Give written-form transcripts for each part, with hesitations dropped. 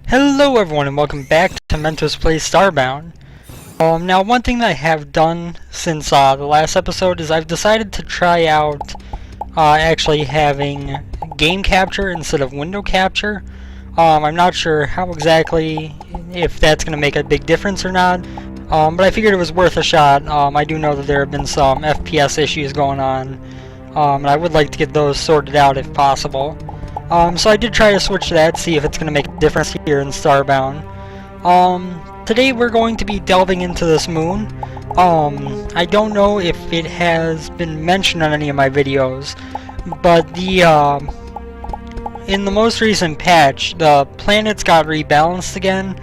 Hello everyone and welcome back to Mentos Plays Starbound. Now one thing that I have done since the last episode is I've decided to try out actually having game capture instead of window capture. I'm not sure how exactly, if that's going to make a big difference or not, but I figured it was worth a shot. I do know that there have been some FPS issues going on, and I would like to get those sorted out if possible. So I did try to switch to that, see if it's going to make a difference here in Starbound. Today we're going to be delving into this moon. I don't know if it has been mentioned on any of my videos, but in the most recent patch, the planets got rebalanced again,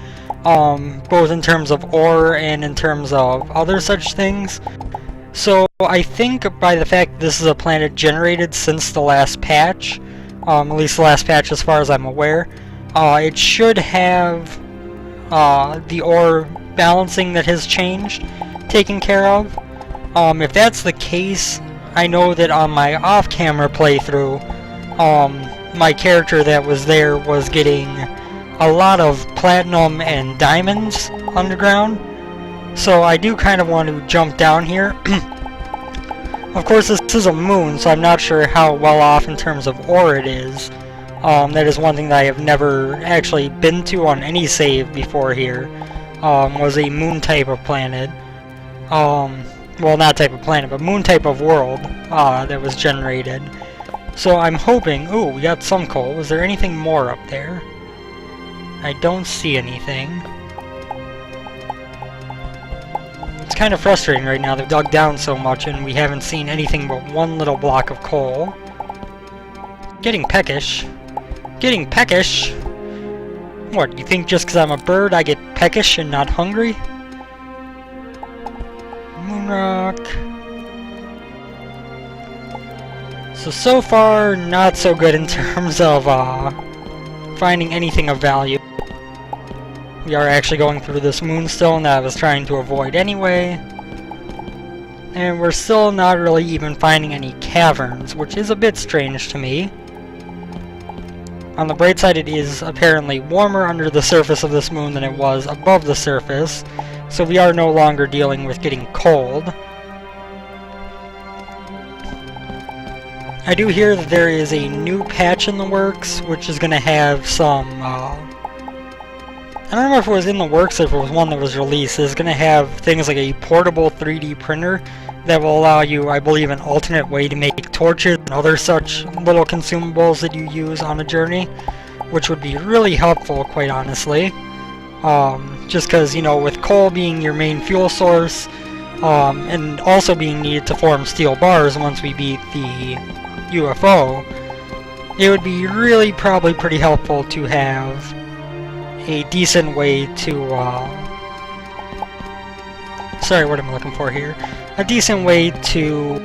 both in terms of ore and in terms of other such things. So I think by the fact this is a planet generated since the last patch, at least the last patch as far as I'm aware, it should have the ore balancing that has changed taken care of. If that's the case, I know that on my off-camera playthrough, my character that was there was getting a lot of platinum and diamonds underground. So I do kind of want to jump down here. Of course, this is a moon, so I'm not sure how well off in terms of ore it is. That is one thing that I have never actually been to on any save before here, was a moon type of planet. Well, not type of planet, but moon type of world that was generated. So I'm hoping... Ooh, we got some coal. Was there anything more up there? I don't see anything. It's kind of frustrating right now. They've dug down so much and we haven't seen anything but one little block of coal. Getting peckish. Getting peckish? What, you think just because I'm a bird I get peckish and not hungry? Moonrock. So far, not so good in terms of finding anything of value. We are actually going through this moonstone that I was trying to avoid anyway. And we're still not really even finding any caverns, which is a bit strange to me. On the bright side, it is apparently warmer under the surface of this moon than it was above the surface, so we are no longer dealing with getting cold. I do hear that there is a new patch in the works, which is going to have some... I don't remember if it was in the works or if it was one that was released. It's going to have things like a portable 3D printer that will allow you, I believe, an alternate way to make torches and other such little consumables that you use on a journey, which would be really helpful, quite honestly. Just because, you know, with coal being your main fuel source, and also being needed to form steel bars once we beat the UFO, it would be really probably pretty helpful to have a decent way to, sorry, what am I looking for here? A decent way to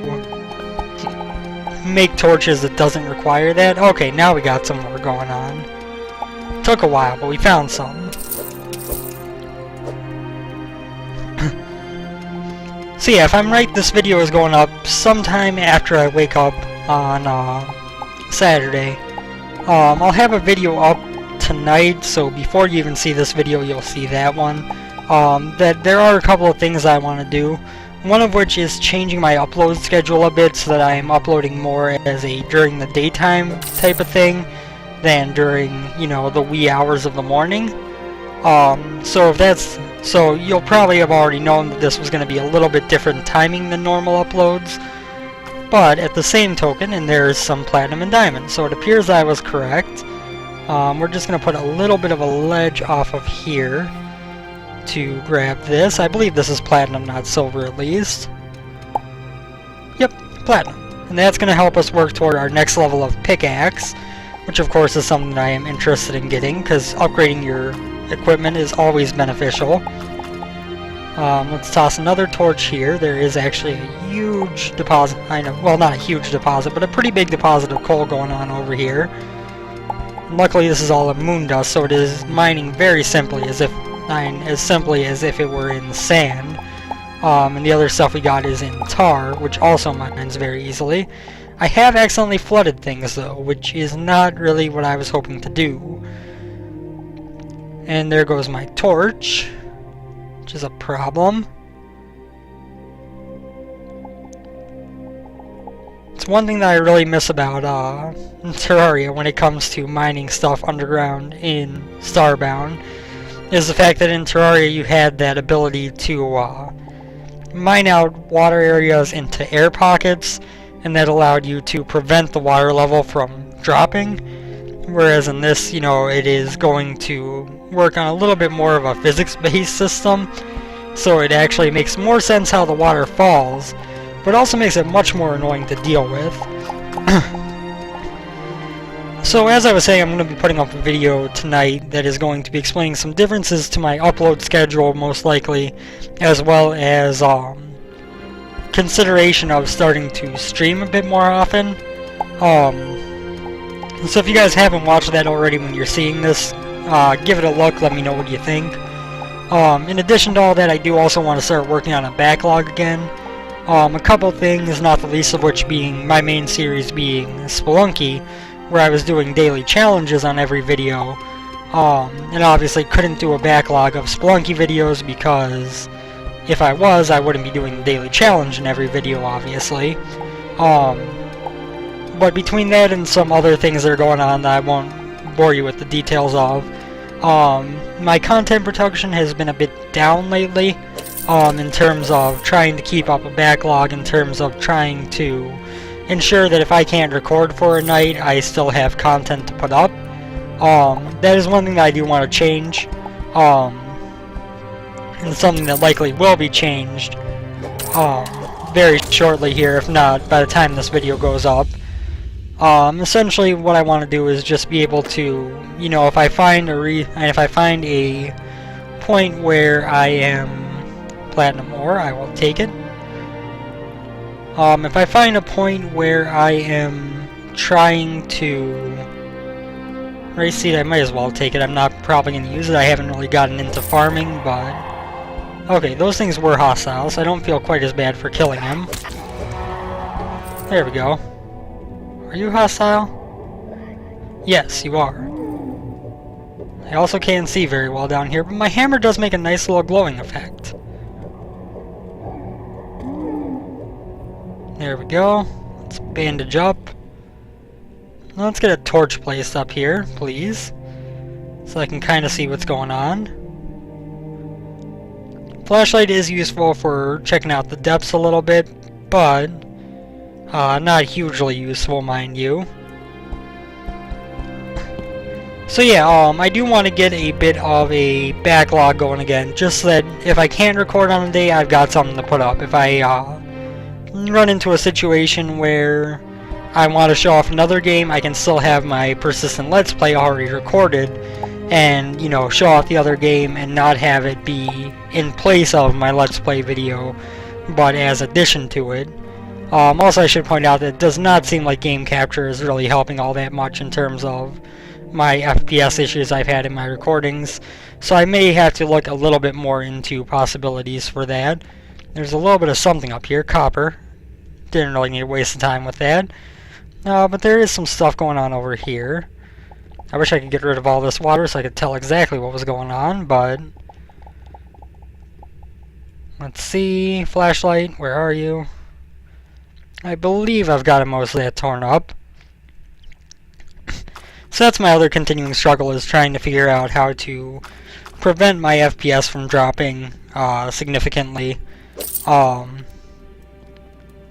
make torches that doesn't require that. Okay, now we got some more going on. Took a while, but we found some. So yeah, if I'm right, this video is going up sometime after I wake up on Saturday. I'll have a video up tonight, so before you even see this video, you'll see that one. That there are a couple of things I want to do. One of which is changing my upload schedule a bit so that I am uploading more as a during the daytime type of thing than during, you know, the wee hours of the morning. So if that's... So you'll probably have already known that this was going to be a little bit different timing than normal uploads. But at the same token, and there's some platinum and diamonds, so it appears I was correct. We're just going to put a little bit of a ledge off of here to grab this. I believe this is platinum, not silver at least. Yep, platinum. And that's going to help us work toward our next level of pickaxe, which of course is something that I am interested in getting, because upgrading your equipment is always beneficial. Let's toss another torch here. There is actually a huge deposit, I know, well, not a huge deposit, but a pretty big deposit of coal going on over here. And luckily this is all in moon dust, so it is mining very simply, as if it were in sand. And the other stuff we got is in tar, which also mines very easily. I have accidentally flooded things though, which is not really what I was hoping to do. And there goes my torch, which is a problem. It's one thing that I really miss about Terraria when it comes to mining stuff underground in Starbound, is the fact that in Terraria you had that ability to mine out water areas into air pockets, and that allowed you to prevent the water level from dropping. Whereas in this, it is going to work on a little bit more of a physics-based system, so it actually makes more sense how the water falls, but also makes it much more annoying to deal with. So as I was saying, I'm going to be putting up a video tonight that is going to be explaining some differences to my upload schedule, most likely, as well as consideration of starting to stream a bit more often. So if you guys haven't watched that already when you're seeing this, give it a look, let me know what you think. In addition to all that, I do also want to start working on a backlog again. A couple things, not the least of which being my main series being Spelunky, where I was doing daily challenges on every video, and obviously couldn't do a backlog of Spelunky videos because if I was, I wouldn't be doing the daily challenge in every video, obviously. But between that and some other things that are going on that I won't bore you with the details of, my content production has been a bit down lately. In terms of trying to keep up a backlog, in terms of trying to ensure that if I can't record for a night, I still have content to put up. That is one thing that I do want to change, and something that likely will be changed very shortly here, if not by the time this video goes up. Essentially what I want to do is just be able to, if I find a point where I am platinum ore, I will take it. If I find a point where I am trying to raise seed, I might as well take it. I'm not probably going to use it. I haven't really gotten into farming, but okay, those things were hostile, so I don't feel quite as bad for killing them. There we go. Are you hostile? Yes, you are. I also can't see very well down here, but my hammer does make a nice little glowing effect. There we go. Let's bandage up. Let's get a torch placed up here, please, so I can kind of see what's going on. Flashlight is useful for checking out the depths a little bit, but not hugely useful, mind you. So yeah, I do want to get a bit of a backlog going again, just so that if I can't record on a day, I've got something to put up. If I run into a situation where I want to show off another game, I can still have my persistent Let's Play already recorded and, show off the other game and not have it be in place of my Let's Play video, but as addition to it. Also, I should point out that it does not seem like game capture is really helping all that much in terms of my FPS issues I've had in my recordings, so I may have to look a little bit more into possibilities for that. There's a little bit of something up here, copper. Didn't really need to waste the time with that. But there is some stuff going on over here. I wish I could get rid of all this water so I could tell exactly what was going on, but let's see. Flashlight, where are you? I believe I've got most of that torn up. So that's my other continuing struggle, is trying to figure out how to prevent my FPS from dropping significantly.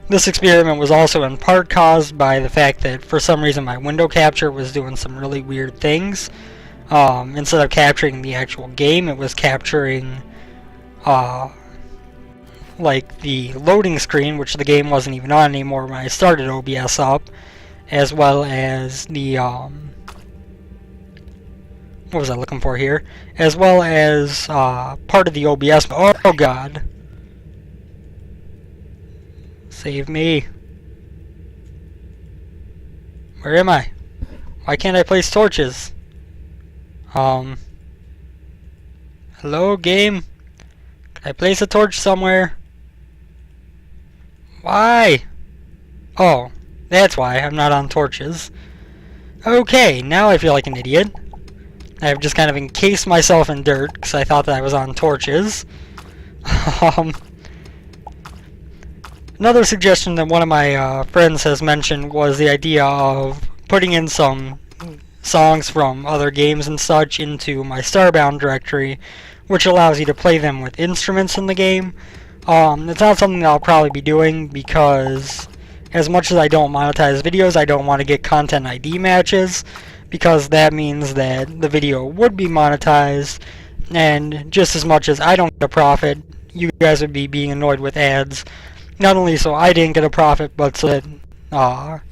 This experiment was also in part caused by the fact that for some reason my window capture was doing some really weird things. Instead of capturing the actual game, it was capturing like the loading screen, which the game wasn't even on anymore when I started OBS up, as well as the what was I looking for here? As well as part of the OBS. Oh god. Save me. Where am I? Why can't I place torches? Hello, game? Can I place a torch somewhere? Why? Oh, that's why I'm not on torches. Okay, now I feel like an idiot. I've just kind of encased myself in dirt because I thought that I was on torches. Another suggestion that one of my friends has mentioned was the idea of putting in some songs from other games and such into my Starbound directory, which allows you to play them with instruments in the game. It's not something that I'll probably be doing because as much as I don't monetize videos, I don't want to get content ID matches, because that means that the video would be monetized, and just as much as I don't get a profit, you guys would be being annoyed with ads. Not only so I didn't get a profit, but so that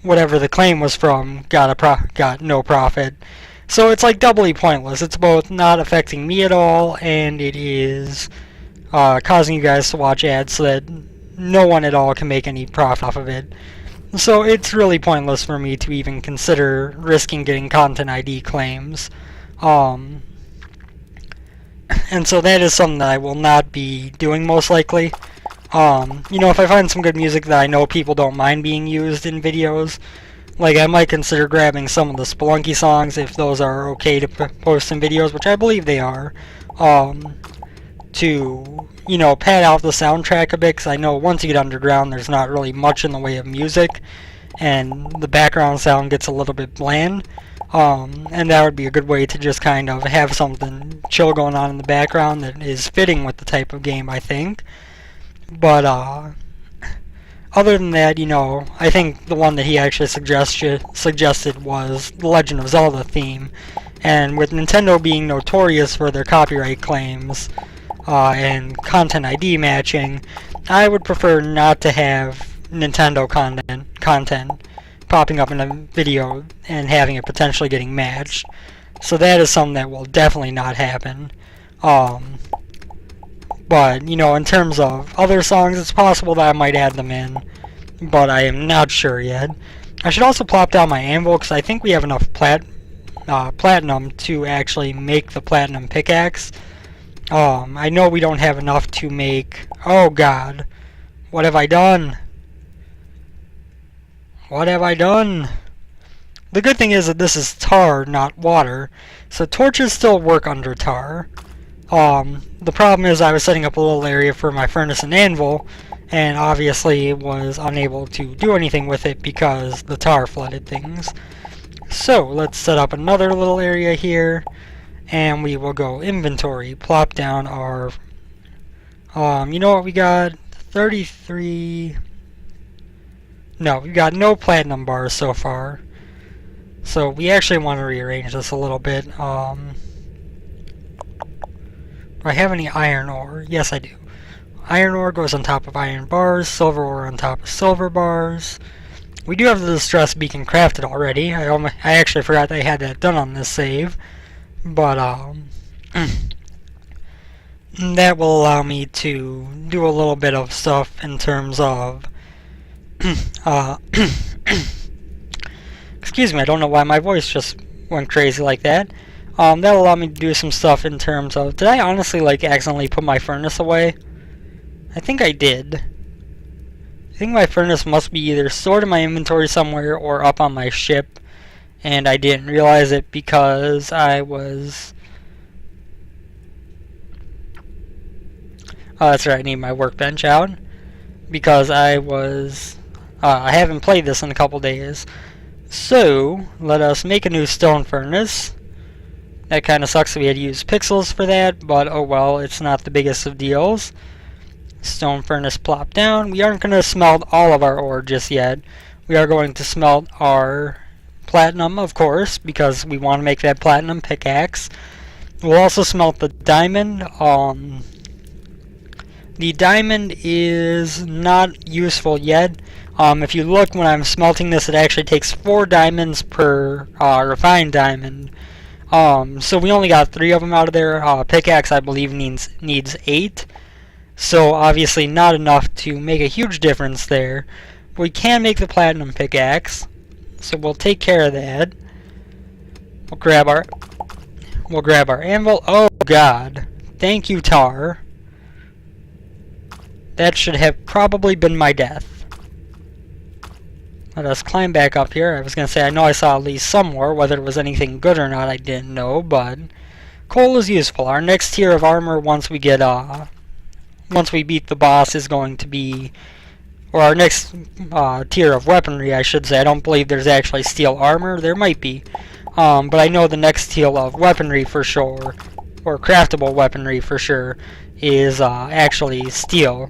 whatever the claim was from got no profit. So it's like doubly pointless. It's both not affecting me at all, and it is causing you guys to watch ads so that no one at all can make any profit off of it. So it's really pointless for me to even consider risking getting content ID claims. And so that is something that I will not be doing most likely. You know, if I find some good music that I know people don't mind being used in videos, like I might consider grabbing some of the Spelunky songs if those are okay to post in videos, which I believe they are, to, you know, pad out the soundtrack a bit, because I know once you get underground there's not really much in the way of music, and the background sound gets a little bit bland, and that would be a good way to just kind of have something chill going on in the background that is fitting with the type of game, I think. But other than that, you know, I think the one that he actually suggested was the Legend of Zelda theme, and with Nintendo being notorious for their copyright claims and content ID matching, I would prefer not to have Nintendo content popping up in a video and having it potentially getting matched. So that is something that will definitely not happen. But, you know, in terms of other songs, it's possible that I might add them in, but I am not sure yet. I should also plop down my anvil, because I think we have enough platinum to actually make the platinum pickaxe. I know we don't have enough to make... Oh god. What have I done? What have I done? The good thing is that this is tar, not water, so torches still work under tar. The problem is I was setting up a little area for my furnace and anvil, and obviously was unable to do anything with it because the tar flooded things. So let's set up another little area here, and we will go inventory, plop down our, you know what we got? 33... No, we got no platinum bars so far. So we actually want to rearrange this a little bit. Do I have any iron ore? Yes, I do. Iron ore goes on top of iron bars, silver ore on top of silver bars. We do have the distress beacon crafted already. I actually forgot that I had that done on this save. But, that will allow me to do a little bit of stuff in terms of, excuse me, I don't know why my voice just went crazy like that. That'll allow me to do some stuff in terms of... Did I honestly, like, accidentally put my furnace away? I think I did. I think my furnace must be either stored in my inventory somewhere or up on my ship, and I didn't realize it because I was... Oh, that's right, I need my workbench out. Because I was... I haven't played this in a couple days. So, let us make a new stone furnace. That kind of sucks that we had to use pixels for that, but oh well, it's not the biggest of deals. Stone furnace plop down. We aren't going to smelt all of our ore just yet. We are going to smelt our platinum, of course, because we want to make that platinum pickaxe. We'll also smelt the diamond. The diamond is not useful yet. If you look when I'm smelting this, it actually takes 4 diamonds per refined diamond. So we only got 3 of them out of there. Pickaxe, I believe, needs 8. So obviously not enough to make a huge difference there. We can make the platinum pickaxe, so we'll take care of that. We'll grab our anvil. Oh god. Thank you, tar. That should have probably been my death. Let us climb back up here. I was going to say, I know I saw at least some more. Whether it was anything good or not, I didn't know, but coal is useful. Our next tier of armor, once we beat the boss, is going to be, or our next tier of weaponry, I should say. I don't believe there's actually steel armor. There might be, but I know the next tier of weaponry for sure, or craftable weaponry for sure, is actually steel.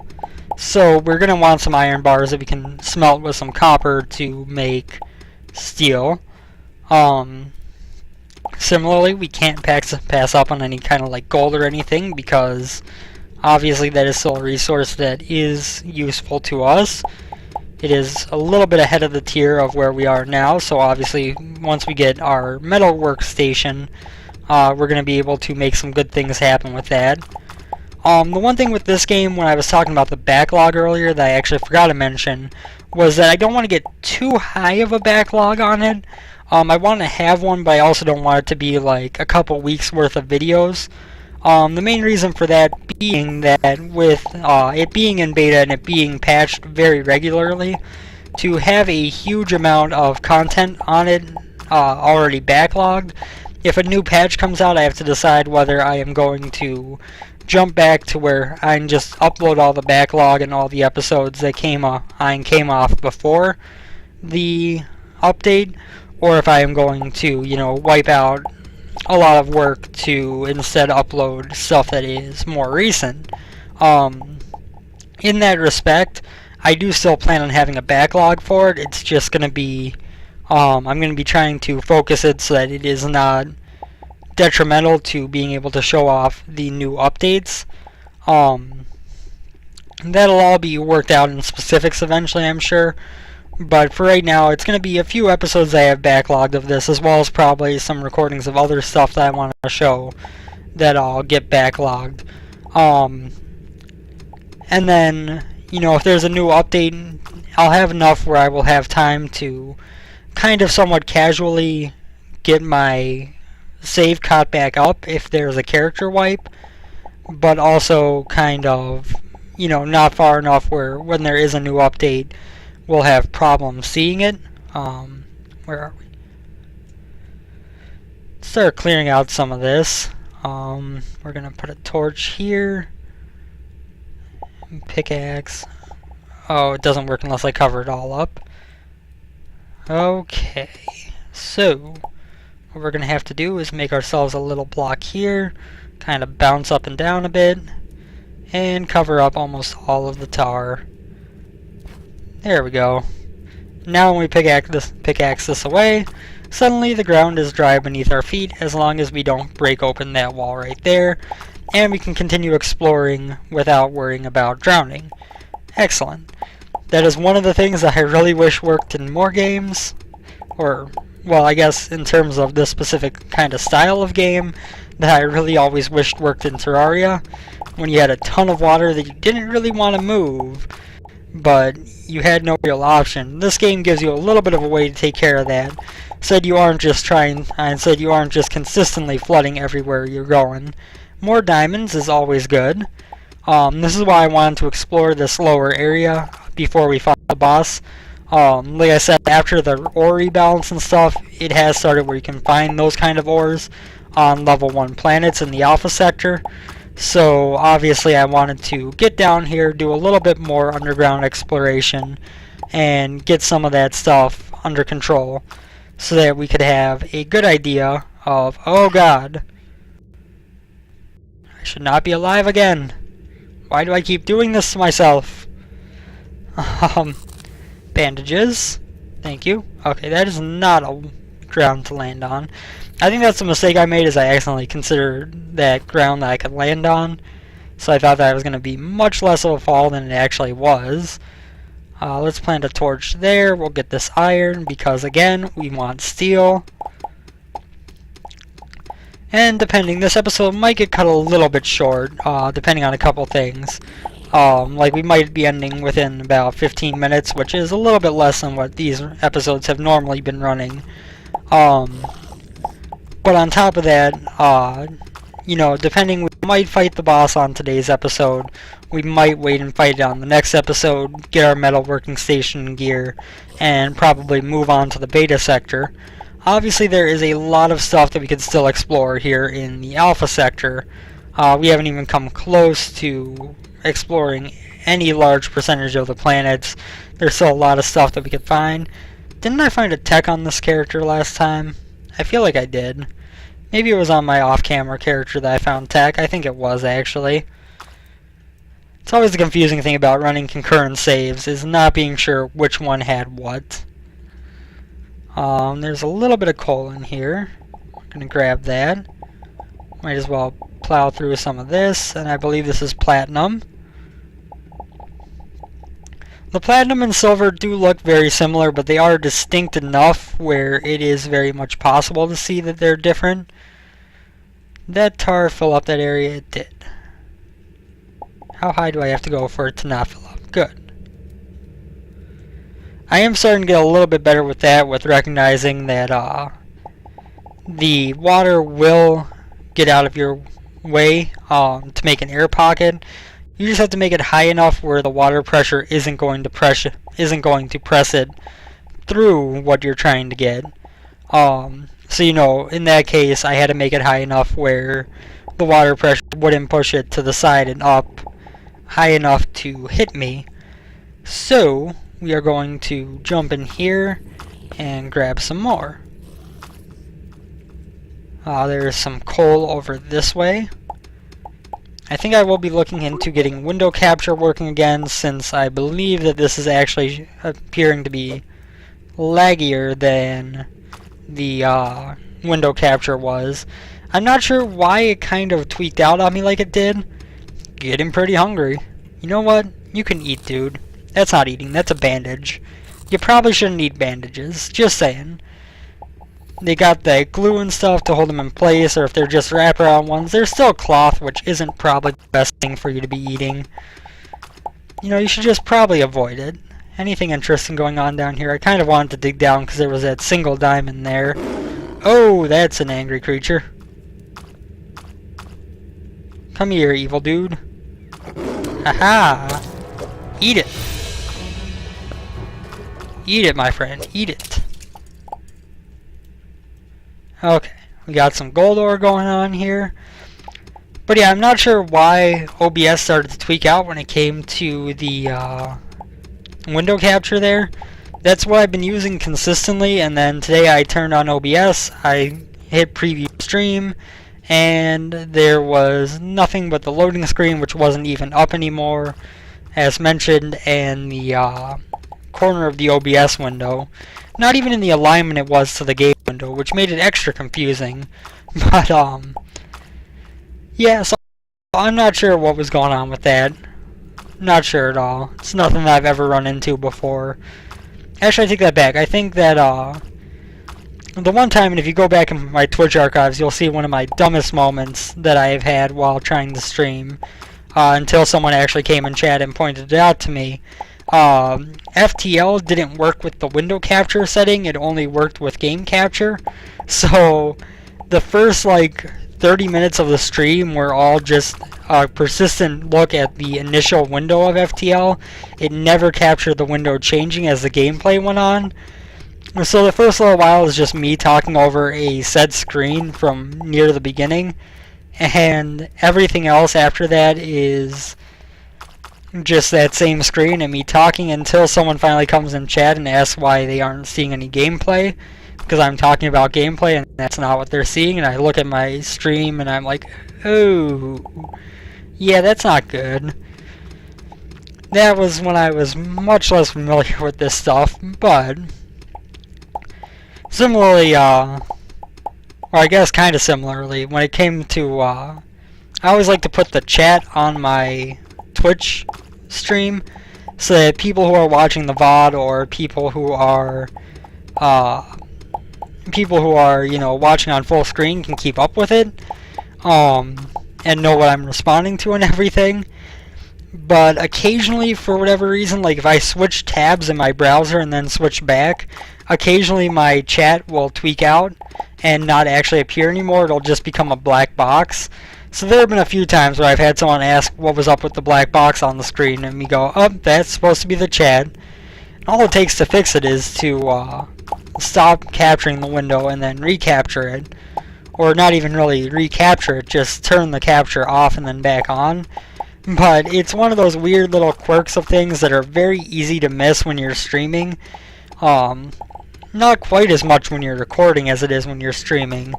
So we're going to want some iron bars that we can smelt with some copper to make steel. Similarly, we can't pass up on any kind of like gold or anything, because obviously that is still a resource that is useful to us. It is a little bit ahead of the tier of where we are now, so obviously once we get our metal workstation, we're going to be able to make some good things happen with that. The one thing with this game, when I was talking about the backlog earlier, that I actually forgot to mention, was that I don't want to get too high of a backlog on it. I want to have one, but I also don't want it to be like a couple weeks worth of videos. The main reason for that being that with it being in beta and it being patched very regularly, to have a huge amount of content on it already backlogged, if a new patch comes out, I have to decide whether I am going to jump back to where I can just upload all the backlog and all the episodes that came off before the update, or if I am going to, wipe out a lot of work to instead upload stuff that is more recent. In that respect, I do still plan on having a backlog for it. It's just going to be, I'm going to be trying to focus it so that it is not detrimental to being able to show off the new updates. That'll all be worked out in specifics eventually, I'm sure. But for right now, it's going to be a few episodes I have backlogged of this, as well as probably some recordings of other stuff that I want to show that I'll get backlogged. And then, if there's a new update, I'll have enough where I will have time to kind of somewhat casually get my save caught back up if there's a character wipe, but also kind of, not far enough where when there is a new update, we'll have problems seeing it. Where are we? Start clearing out some of this. We're gonna put a torch here. Pickaxe. Oh, it doesn't work unless I cover it all up. Okay, so what we're gonna have to do is make ourselves a little block here, kind of bounce up and down a bit, and cover up almost all of the tar. There we go. Now when we pickaxe this away, suddenly the ground is dry beneath our feet, as long as we don't break open that wall right there, and we can continue exploring without worrying about drowning. Excellent. That is one of the things that I really wish worked in more games, or, well, I guess in terms of this specific kind of style of game, that I really always wished worked in Terraria, when you had a ton of water that you didn't really want to move, but you had no real option. This game gives you a little bit of a way to take care of that. Said you aren't just consistently flooding everywhere you're going. More diamonds is always good. This is why I wanted to explore this lower area before we fought the boss. Like I said, after the ore rebalance and stuff, it has started where you can find those kind of ores on level 1 planets in the Alpha sector. So obviously I wanted to get down here, do a little bit more underground exploration, and get some of that stuff under control so that we could have a good idea of, oh god, I should not be alive again. Why do I keep doing this to myself? Bandages. Thank you. Okay, that is not a ground to land on. I think that's a mistake I made, is I accidentally considered that ground that I could land on. So I thought that was going to be much less of a fall than it actually was. Let's plant a torch there. We'll get this iron because, again, we want steel. And depending, this episode might get cut a little bit short, depending on a couple things. Like we might be ending within about 15 minutes, which is a little bit less than what these episodes have normally been running. But on top of that, you know, depending, we might fight the boss on today's episode. We might wait and fight it on the next episode, get our metalworking station gear, and probably move on to the beta sector. Obviously, there is a lot of stuff that we can still explore here in the alpha sector. We haven't even come close to exploring any large percentage of the planets. There's still a lot of stuff that we could find. Didn't I find a tech on this character last time? I feel like I did. Maybe it was on my off-camera character that I found tech. I think it was, actually. It's always the confusing thing about running concurrent saves, is not being sure which one had what. There's a little bit of coal in here. I'm going to grab that. Might as well plow through some of this, and I believe this is platinum. The platinum and silver do look very similar, but they are distinct enough where it is very much possible to see that they're different. Did that tar fill up that area? It did. How high do I have to go for it to not fill up? Good. I am starting to get a little bit better with that, with recognizing that the water will get out of your way to make an air pocket. You just have to make it high enough where the water pressure isn't going to press it through what you're trying to get. So you know, in that case, I had to make it high enough where the water pressure wouldn't push it to the side and up high enough to hit me. So we are going to jump in here and grab some more. There's some coal over this way. I think I will be looking into getting window capture working again, since I believe that this is actually appearing to be laggier than the window capture was. I'm not sure why it kind of tweaked out on me like it did. Getting pretty hungry. You know what? You can eat, dude. That's not eating, that's a bandage. You probably shouldn't eat bandages, just saying. They got the glue and stuff to hold them in place, or if they're just wraparound ones, they're still cloth, which isn't probably the best thing for you to be eating. You know, you should just probably avoid it. Anything interesting going on down here? I kind of wanted to dig down because there was that single diamond there. Oh, that's an angry creature. Come here, evil dude. Haha! Eat it! Eat it, my friend. Eat it. Okay, we got some gold ore going on here. But yeah, I'm not sure why OBS started to tweak out when it came to the window capture there. That's what I've been using consistently, and then today I turned on OBS, I hit preview stream, and there was nothing but the loading screen, which wasn't even up anymore, as mentioned, and the corner of the OBS window. Not even in the alignment it was to the game window, which made it extra confusing. But, yeah, so I'm not sure what was going on with that. Not sure at all. It's nothing that I've ever run into before. Actually, I take that back. I think that, the one time, and if you go back in my Twitch archives, you'll see one of my dumbest moments that I have had while trying to stream, until someone actually came in chat and pointed it out to me. FTL didn't work with the window capture setting, it only worked with game capture. So the first like 30 minutes of the stream were all just a persistent look at the initial window of FTL. It never captured the window changing as the gameplay went on. So the first little while is just me talking over a said screen from near the beginning, and everything else after that is just that same screen and me talking until someone finally comes in chat and asks why they aren't seeing any gameplay, because I'm talking about gameplay and that's not what they're seeing. And I look at my stream and I'm like, oh, yeah, that's not good. That was when I was much less familiar with this stuff, but similarly, or I guess kind of similarly, when it came to, I always like to put the chat on my Twitch stream so that people who are watching the VOD or people who are you know, watching on full screen can keep up with it, and know what I'm responding to and everything. But occasionally, for whatever reason, like if I switch tabs in my browser and then switch back, occasionally my chat will tweak out and not actually appear anymore. It'll just become a black box. So there have been a few times where I've had someone ask what was up with the black box on the screen, and we go, oh, that's supposed to be the chat. All it takes to fix it is to stop capturing the window and then recapture it. Or not even really recapture it, just turn the capture off and then back on. But it's one of those weird little quirks of things that are very easy to miss when you're streaming. Not quite as much when you're recording as it is when you're streaming,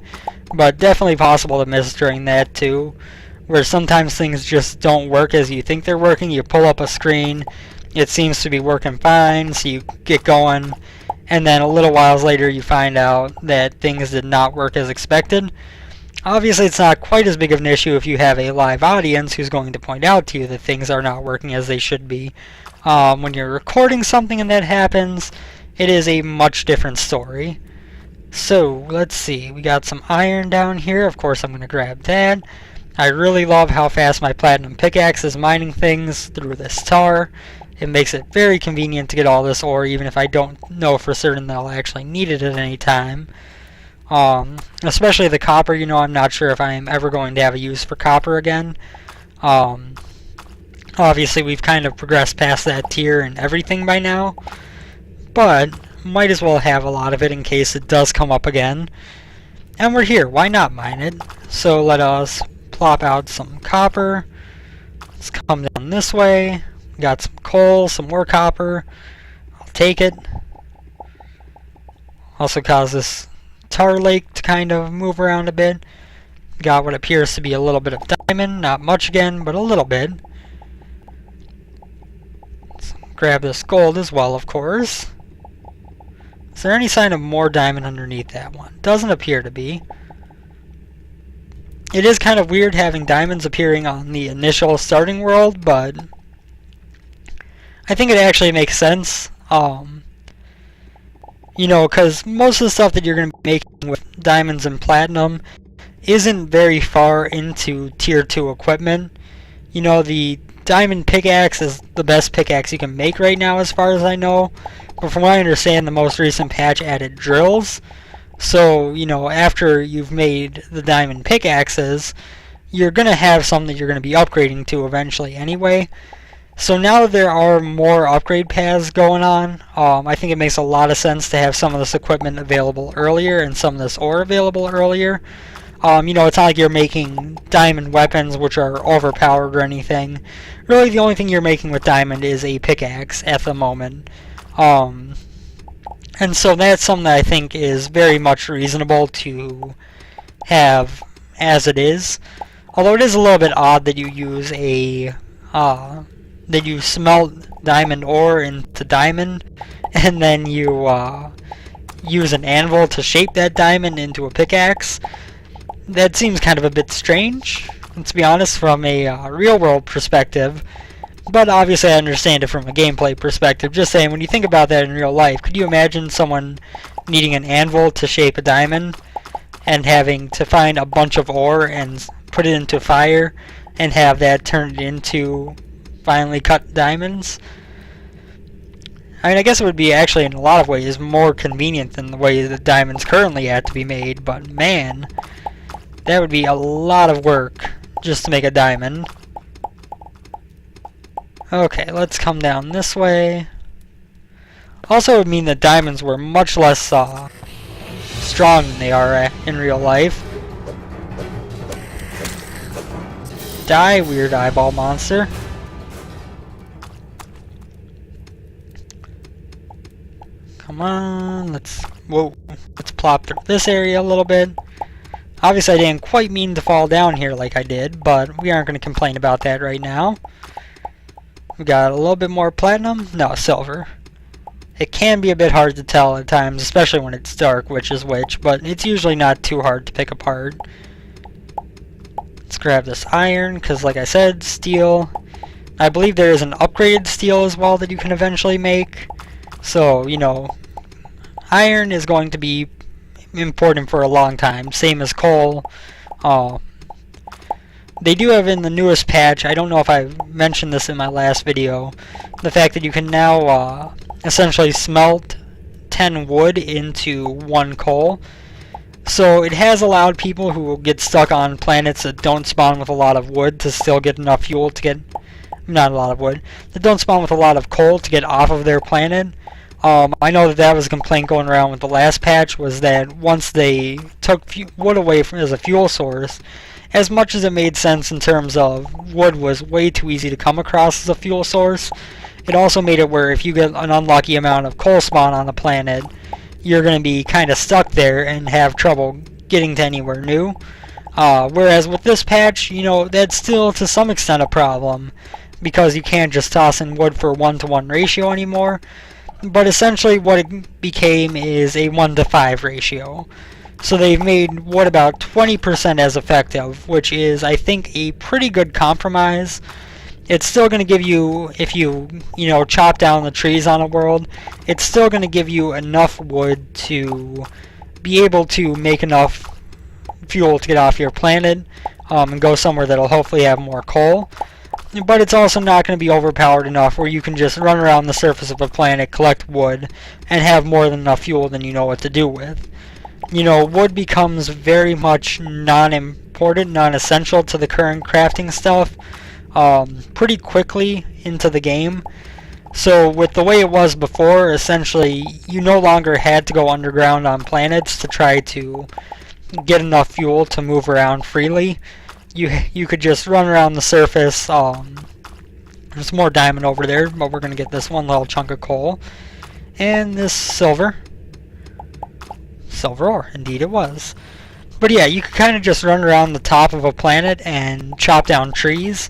but definitely possible to miss during that too, where sometimes things just don't work as you think they're working. You pull up a screen, it seems to be working fine, so you get going, and then a little while later you find out that things did not work as expected. Obviously it's not quite as big of an issue if you have a live audience who's going to point out to you that things are not working as they should be. When you're recording something and that happens, it is a much different story. So, let's see. We got some iron down here. Of course, I'm going to grab that. I really love how fast my platinum pickaxe is mining things through this tar. It makes it very convenient to get all this ore, even if I don't know for certain that I'll actually need it at any time. Especially the copper. You know, I'm not sure if I am ever going to have a use for copper again. Obviously, we've kind of progressed past that tier and everything by now. But might as well have a lot of it in case it does come up again. And we're here, why not mine it? So let us plop out some copper. Let's come down this way. We got some coal, some more copper. I'll take it. Also cause this tar lake to kind of move around a bit. Got what appears to be a little bit of diamond, not much again, but a little bit. Let's grab this gold as well, of course. Is there any sign of more diamond underneath that one? Doesn't appear to be. It is kind of weird having diamonds appearing on the initial starting world, but I think it actually makes sense. You know, because most of the stuff that you're going to be making with diamonds and platinum isn't very far into tier 2 equipment. You know, the diamond pickaxe is the best pickaxe you can make right now as far as I know. But from what I understand, the most recent patch added drills. So, you know, after you've made the diamond pickaxes, you're going to have some that you're going to be upgrading to eventually anyway. So now there are more upgrade paths going on. I think it makes a lot of sense to have some of this equipment available earlier and some of this ore available earlier. You know, it's not like you're making diamond weapons which are overpowered or anything. Really, the only thing you're making with diamond is a pickaxe at the moment. And so that's something that I think is very much reasonable to have as it is. Although it is a little bit odd that you use a that you smelt diamond ore into diamond, and then you use an anvil to shape that diamond into a pickaxe. That seems kind of a bit strange, to be honest, from a real-world perspective. But obviously I understand it from a gameplay perspective. Just saying, when you think about that in real life, could you imagine someone needing an anvil to shape a diamond and having to find a bunch of ore and put it into fire and have that turned into finely cut diamonds? I mean, I guess it would be actually in a lot of ways more convenient than the way that diamonds currently have to be made, but man, that would be a lot of work just to make a diamond. Okay, let's come down this way. Also, it would mean that diamonds were much less strong than they are in real life. Die, weird eyeball monster. Come on, let's plop through this area a little bit. Obviously, I didn't quite mean to fall down here like I did, but we aren't going to complain about that right now. We got a little bit more platinum. No, silver. It can be a bit hard to tell at times, especially when it's dark, which is which, but it's usually not too hard to pick apart. Let's grab this iron, because like I said, steel. I believe there is an upgraded steel as well that you can eventually make. So, you know, iron is going to be important for a long time, same as coal. They do have in the newest patch, I don't know if I mentioned this in my last video, the fact that you can now essentially smelt 10 wood into 1 coal. So it has allowed people who get stuck on planets that don't spawn with a lot of wood to still get enough fuel to get, not a lot of wood, that don't spawn with a lot of coal to get off of their planet. I know that was a complaint going around with the last patch, was that once they took wood away as a fuel source, as much as it made sense in terms of wood was way too easy to come across as a fuel source, it also made it where if you get an unlucky amount of coal spawn on the planet, you're going to be kind of stuck there and have trouble getting to anywhere new. Whereas with this patch, that's still to some extent a problem, because you can't just toss in wood for 1-to-1 ratio anymore. But essentially what it became is a 1-to-5 ratio. So they've made wood about 20% as effective, which is, I think, a pretty good compromise. It's still going to give you, if you chop down the trees on a world, it's still going to give you enough wood to be able to make enough fuel to get off your planet and go somewhere that'll hopefully have more coal. But it's also not going to be overpowered enough where you can just run around the surface of a planet, collect wood, and have more than enough fuel than you know what to do with. Wood becomes very much non-important, non-essential to the current crafting stuff pretty quickly into the game. So with the way it was before, essentially you no longer had to go underground on planets to try to get enough fuel to move around freely. You could just run around the surface. There's more diamond over there, but we're going to get this one little chunk of coal. And this silver. Silver ore, indeed it was. But yeah, you could kind of just run around the top of a planet and chop down trees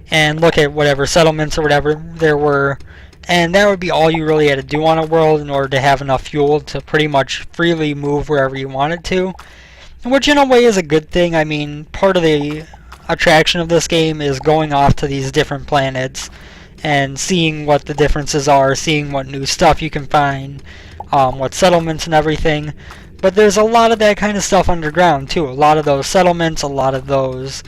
and look at whatever settlements or whatever there were. And that would be all you really had to do on a world in order to have enough fuel to pretty much freely move wherever you wanted to. Which in a way is a good thing. I mean, part of the attraction of this game is going off to these different planets and seeing what the differences are, seeing what new stuff you can find, what settlements and everything. But there's a lot of that kind of stuff underground too. A lot of those settlements, a lot of those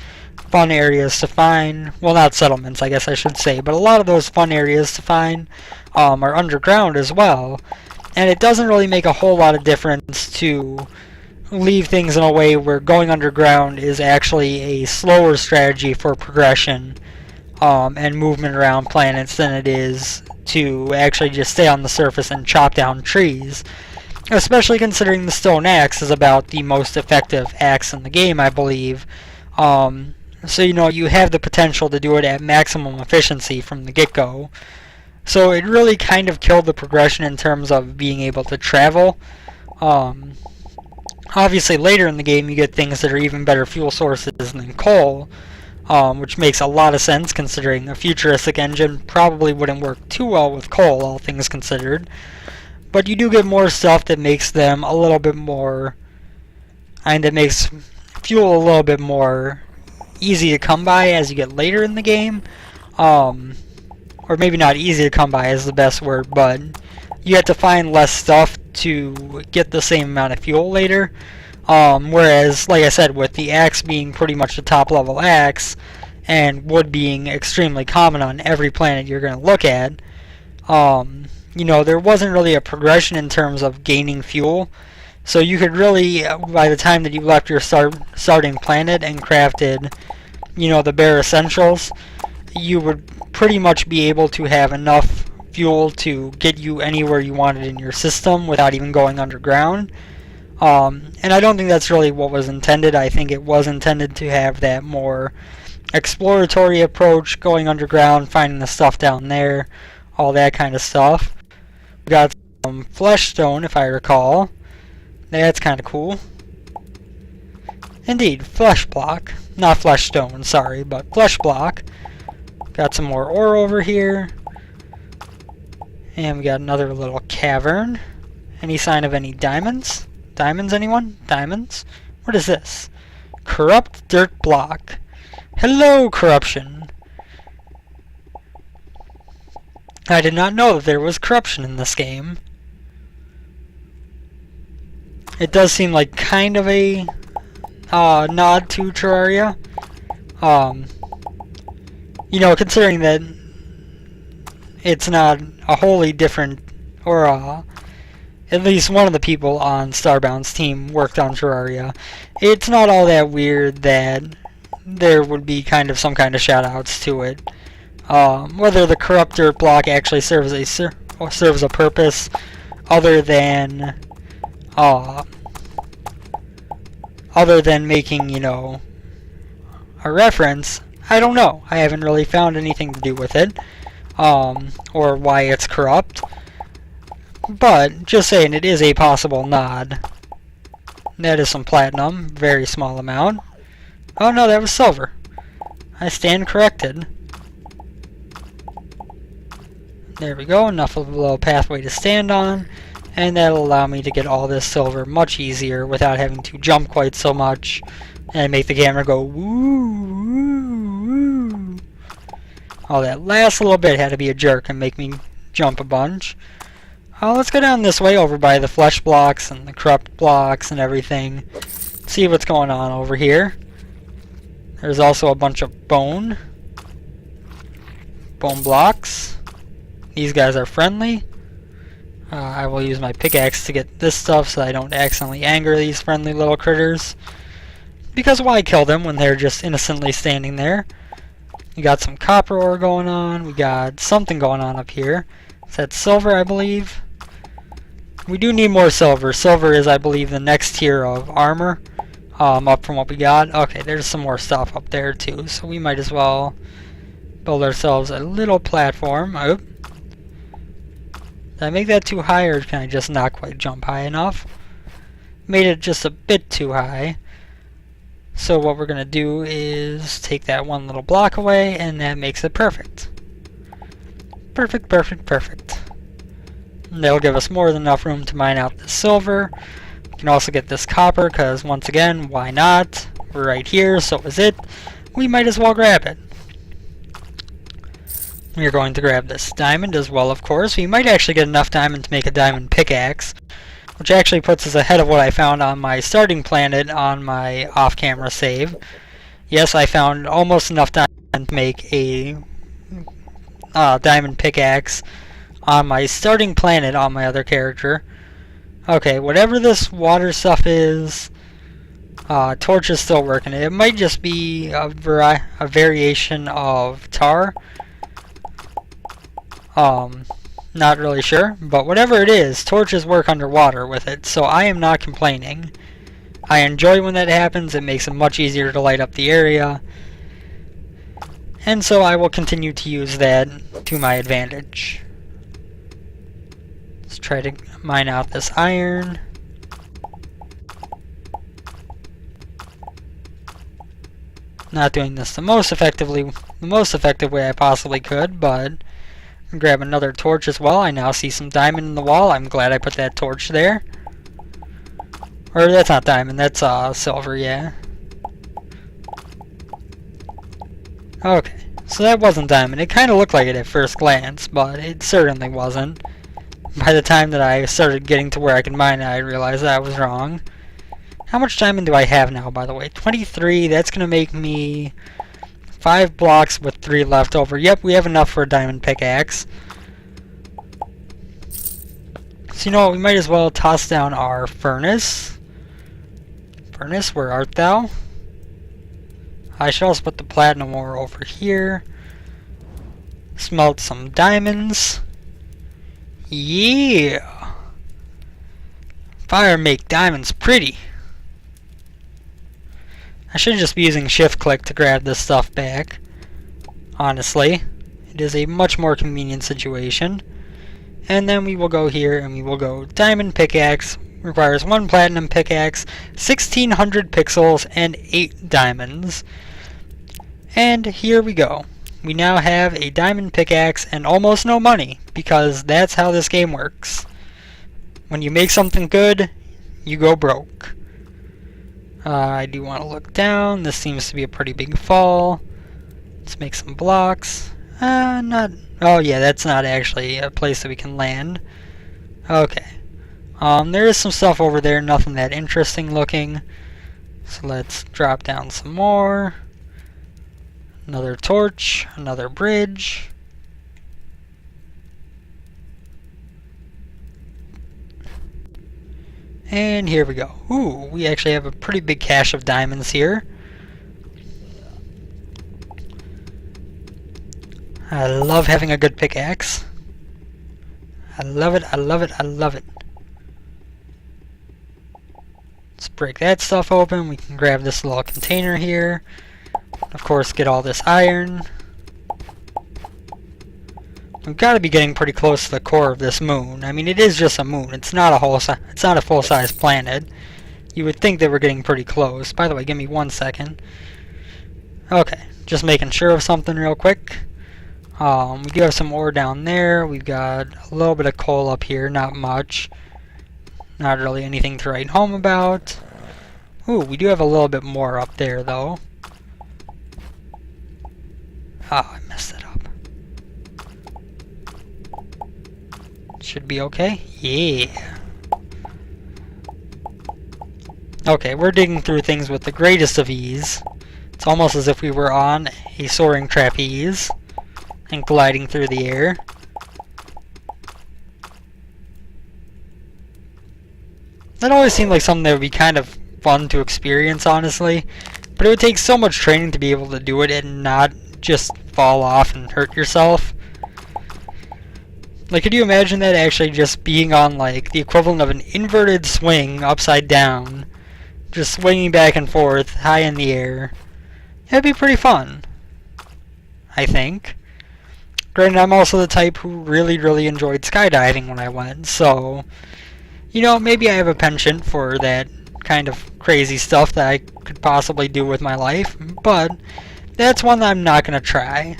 fun areas to find. Well, not settlements, I guess I should say, but a lot of those fun areas to find are underground as well. And it doesn't really make a whole lot of difference to leave things in a way where going underground is actually a slower strategy for progression and movement around planets than it is to actually just stay on the surface and chop down trees. Especially considering the stone axe is about the most effective axe in the game, I believe. So you have the potential to do it at maximum efficiency from the get-go. So it really kind of killed the progression in terms of being able to travel. Obviously later in the game you get things that are even better fuel sources than coal, which makes a lot of sense considering a futuristic engine probably wouldn't work too well with coal, all things considered. But you do get more stuff that makes them a little bit more, and that makes fuel a little bit more easy to come by as you get later in the game. Or maybe not easy to come by is the best word, but you have to find less stuff to get the same amount of fuel later. Whereas, like I said, with the axe being pretty much the top level axe, and wood being extremely common on every planet you're going to look at, there wasn't really a progression in terms of gaining fuel. So you could really, by the time that you left your starting planet and crafted, the bare essentials, you would pretty much be able to have enough fuel to get you anywhere you wanted in your system without even going underground. And I don't think that's really what was intended. I think it was intended to have that more exploratory approach, going underground, finding the stuff down there, all that kind of stuff. We got some flesh stone, if I recall. That's kind of cool. Indeed, flesh block. Not flesh stone, sorry, but flesh block. Got some more ore over here. And we got another little cavern. Any sign of any diamonds? Diamonds, anyone? Diamonds? What is this? Corrupt dirt block. Hello, corruption. I did not know that there was corruption in this game. It does seem like kind of a nod to Terraria. Considering that it's not a wholly different, or at least one of the people on Starbound's team worked on Terraria, it's not all that weird that there would be kind of some kind of shoutouts to it. Whether the corruptor block actually serves a purpose other than making, you know, a reference, I don't know. I haven't really found anything to do with it, or why it's corrupt. But just saying, it is a possible nod. That is some platinum, very small amount. Oh no, that was silver. I stand corrected. There we go, enough of a little pathway to stand on, and that'll allow me to get all this silver much easier without having to jump quite so much and make the camera go woo, woo, woo. Oh, that last little bit had to be a jerk and make me jump a bunch. Let's go down this way over by the flesh blocks and the corrupt blocks and everything. See what's going on over here. There's also a bunch of bone blocks. These guys are friendly. I will use my pickaxe to get this stuff so I don't accidentally anger these friendly little critters. Because why kill them when they're just innocently standing there? We got some copper ore going on. We got something going on up here. Is that silver, I believe? We do need more silver. Silver is, I believe, the next tier of armor. Up from what we got. Okay, there's some more stuff up there too, so we might as well build ourselves a little platform. Oh. Did I make that too high, or can I just not quite jump high enough? Made it just a bit too high. So what we're gonna do is take that one little block away, and that makes it perfect. Perfect, perfect, perfect. And that'll give us more than enough room to mine out the silver. We can also get this copper, because once again, why not? We're right here, so is it. We might as well grab it. We're going to grab this diamond as well, of course. We might actually get enough diamond to make a diamond pickaxe, which actually puts us ahead of what I found on my starting planet on my off-camera save. Yes, I found almost enough diamond to make a diamond pickaxe on my starting planet on my other character. Okay, whatever this water stuff is, torch is still working. It might just be a variation of tar. Not really sure, but whatever it is, torches work underwater with it, so I am not complaining. I enjoy when that happens. It makes it much easier to light up the area, and so I will continue to use that to my advantage. Let's try to mine out this iron. Not doing this the most effective way I possibly could, but grab another torch as well. I now see some diamond in the wall. I'm glad I put that torch there. Or that's not diamond, that's silver, yeah. Okay, so that wasn't diamond. It kind of looked like it at first glance, but it certainly wasn't. By the time that I started getting to where I could mine it, I realized I was wrong. How much diamond do I have now, by the way? 23, that's going to make me 5 blocks with 3 left over. Yep, we have enough for a diamond pickaxe. So you know what, we might as well toss down our furnace. Furnace, where art thou? I should also put the platinum ore over here. Smelt some diamonds. Yeah! Fire make diamonds pretty. I should just be using shift click to grab this stuff back. Honestly, it is a much more convenient situation. And then we will go here and we will go diamond pickaxe. Requires 1 platinum pickaxe, 1600 pixels, and 8 diamonds. And here we go. We now have a diamond pickaxe and almost no money, because that's how this game works. When you make something good, you go broke. I do want to look down. This seems to be a pretty big fall. Let's make some blocks. Oh yeah, that's not actually a place that we can land. Okay. There is some stuff over there, nothing that interesting looking. So let's drop down some more. Another torch, another bridge. And here we go. Ooh, we actually have a pretty big cache of diamonds here. I love having a good pickaxe. I love it, I love it, I love it. Let's break that stuff open. We can grab this little container here. Of course, get all this iron. We've got to be getting pretty close to the core of this moon. I mean, it is just a moon. It's not a full-size planet. You would think that we're getting pretty close. By the way, give me 1 second. Okay, just making sure of something real quick. We do have some ore down there. We've got a little bit of coal up here, not much. Not really anything to write home about. Ooh, we do have a little bit more up there, though. Oh, I messed it up. Should be okay? Yeah. Okay, we're digging through things with the greatest of ease. It's almost as if we were on a soaring trapeze and gliding through the air. That always seemed like something that would be kind of fun to experience, honestly. But it would take so much training to be able to do it and not just fall off and hurt yourself. Like, could you imagine that actually just being on, like, the equivalent of an inverted swing upside down? Just swinging back and forth, high in the air. It'd be pretty fun, I think. Granted, I'm also the type who really enjoyed skydiving when I went, so... You know, maybe I have a penchant for that kind of crazy stuff that I could possibly do with my life, but that's one that I'm not going to try.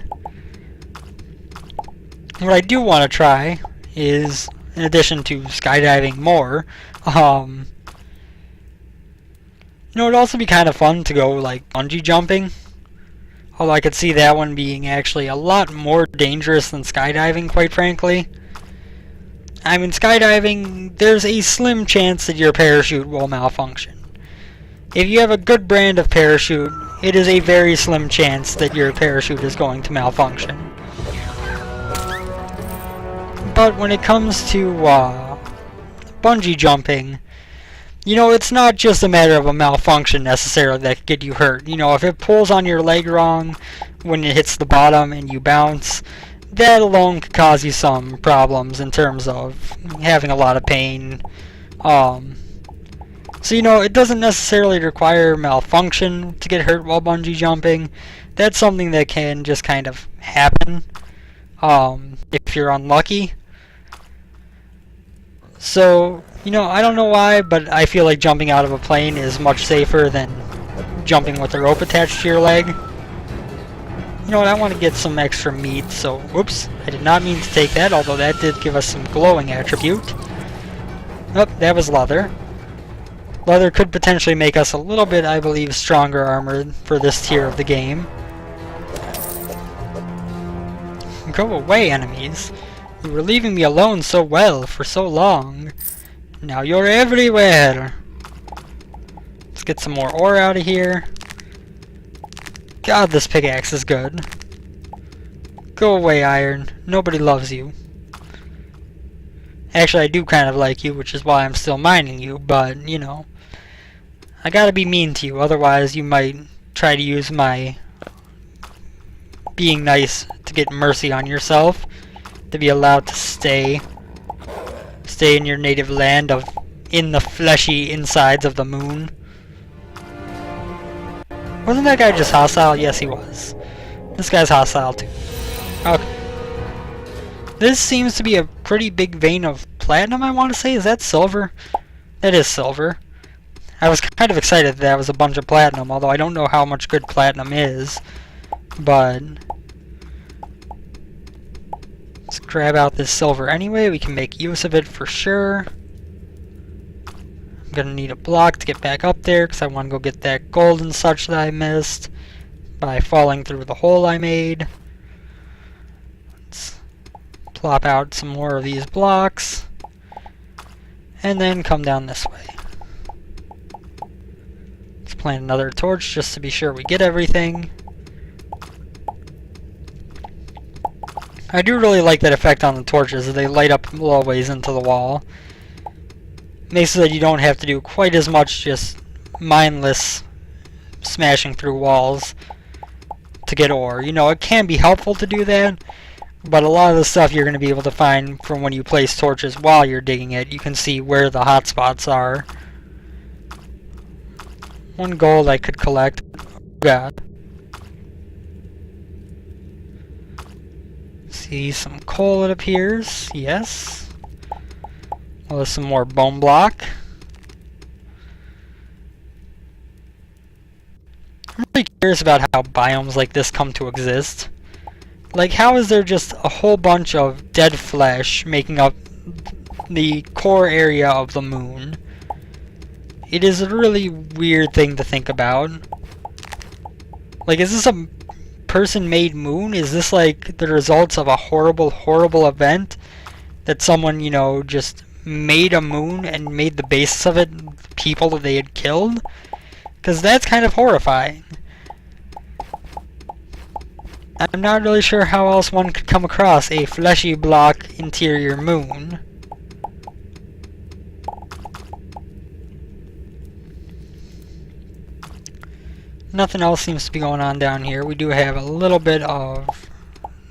What I do want to try is, in addition to skydiving more, you know, it'd also be kind of fun to go, like, bungee jumping. Although I could see that one being actually a lot more dangerous than skydiving, quite frankly. I mean, skydiving, there's a slim chance that your parachute will malfunction. If you have a good brand of parachute, it is a very slim chance that your parachute is going to malfunction. But when it comes to bungee jumping, you know, it's not just a matter of a malfunction necessarily that could get you hurt. You know, if it pulls on your leg wrong when it hits the bottom and you bounce, that alone could cause you some problems in terms of having a lot of pain. So, you know, it doesn't necessarily require malfunction to get hurt while bungee jumping. That's something that can just kind of happen if you're unlucky. So, you know, I don't know why, but I feel like jumping out of a plane is much safer than jumping with a rope attached to your leg. You know what, I want to get some extra meat, so, whoops, I did not mean to take that, although that did give us some glowing attribute. Oh, that was leather. Leather could potentially make us a little bit, I believe, stronger armored for this tier of the game. Go away, enemies. You were leaving me alone so well for so long. Now you're everywhere. Let's get some more ore out of here. God, this pickaxe is good. Go away, iron. Nobody loves you. Actually, I do kind of like you, which is why I'm still mining you, but, you know, I gotta be mean to you, otherwise you might try to use my being nice to get mercy on yourself, to be allowed to stay in your native land of in the fleshy insides of the moon. Wasn't that guy just hostile? Yes, he was. This guy's hostile too. Okay. This seems to be a pretty big vein of platinum, I want to say. Is that silver? That is silver. I was kind of excited that was a bunch of platinum, although I don't know how much good platinum is. But let's grab out this silver anyway. We can make use of it for sure. I'm gonna need a block to get back up there because I want to go get that gold and such that I missed by falling through the hole I made. Let's plop out some more of these blocks and then come down this way. Let's plant another torch just to be sure we get everything. I do really like that effect on the torches. They light up a little ways into the wall. Makes it so that you don't have to do quite as much just mindless smashing through walls to get ore. You know, it can be helpful to do that, but a lot of the stuff you're going to be able to find from when you place torches while you're digging it. You can see where the hot spots are. 1 gold I could collect. Oh god. See some coal, it appears. Yes. Well, there's some more bone block. I'm really curious about how biomes like this come to exist. Like, how is there just a whole bunch of dead flesh making up the core area of the moon? It is a really weird thing to think about. Like, is this a person-made moon? Is this like the results of a horrible, horrible event? That someone, you know, just made a moon and made the basis of it people that they had killed? Because that's kind of horrifying. I'm not really sure how else one could come across a fleshy block interior moon. Nothing else seems to be going on down here. We do have a little bit of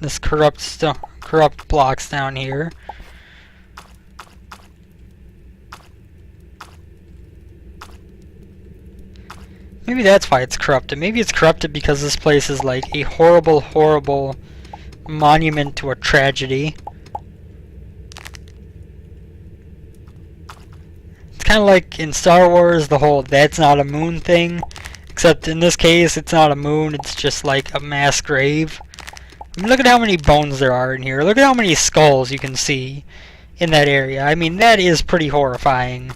this corrupt blocks down here. Maybe that's why it's corrupted. Maybe it's corrupted because this place is like a horrible, horrible monument to a tragedy. It's kind of like in Star Wars, the whole "that's not a moon" thing. Except in this case, it's not a moon, it's just like a mass grave. I mean, look at how many bones there are in here. Look at how many skulls you can see in that area. I mean, that is pretty horrifying.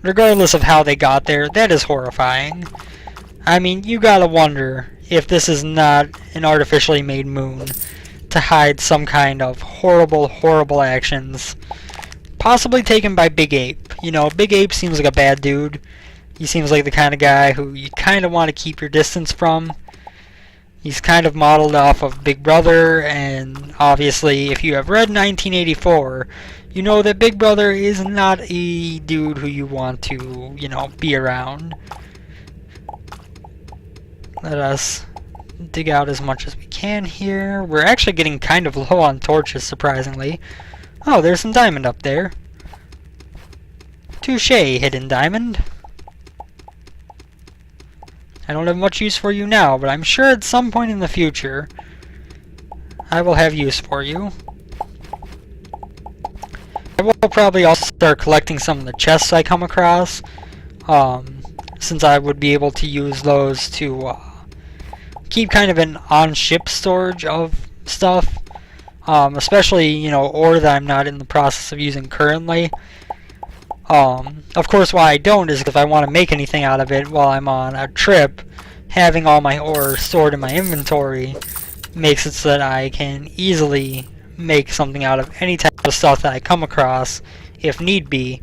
Regardless of how they got there, that is horrifying. I mean, you gotta wonder if this is not an artificially made moon to hide some kind of horrible, horrible actions. Possibly taken by Big Ape. You know, Big Ape seems like a bad dude. He seems like the kind of guy who you kind of want to keep your distance from. He's kind of modeled off of Big Brother, and obviously if you have read 1984, you know that Big Brother is not a dude who you want to, you know, be around. Let us dig out as much as we can here. We're actually getting kind of low on torches, surprisingly. Oh, there's some diamond up there. Touché, hidden diamond. I don't have much use for you now, but I'm sure at some point in the future I will have use for you. I will probably also start collecting some of the chests I come across, since I would be able to use those to keep kind of an on-ship storage of stuff, especially, you know, ore that I'm not in the process of using currently. Of course, why I don't is if I want to make anything out of it while I'm on a trip, having all my ore stored in my inventory makes it so that I can easily make something out of any type of stuff that I come across, if need be.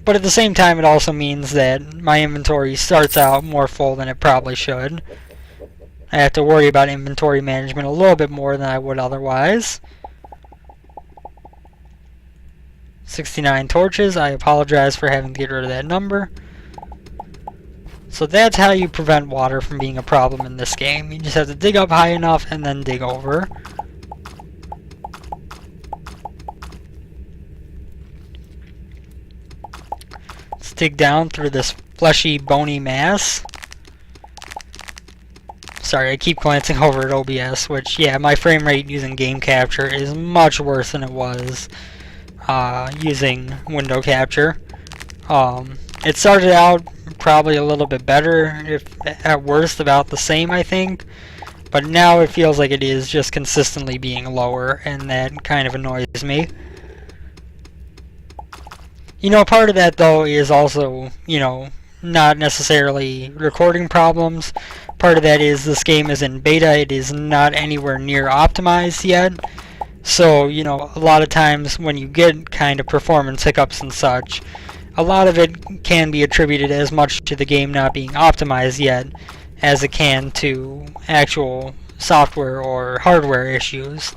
But at the same time, it also means that my inventory starts out more full than it probably should. I have to worry about inventory management a little bit more than I would otherwise. 69 torches. I apologize for having to get rid of that number. So that's how you prevent water from being a problem in this game. You just have to dig up high enough and then dig over. Let's dig down through this fleshy, bony mass. Sorry, I keep glancing over at OBS, which, yeah, my frame rate using game capture is much worse than it was using window capture. It started out probably a little bit better, if at worst about the same, I think, but now it feels like it is just consistently being lower, and that kind of annoys me. You know, part of that though is also, you know, not necessarily recording problems. Part of that is this game is in beta, it is not anywhere near optimized yet. So, you know, a lot of times when you get kind of performance hiccups and such, a lot of it can be attributed as much to the game not being optimized yet as it can to actual software or hardware issues.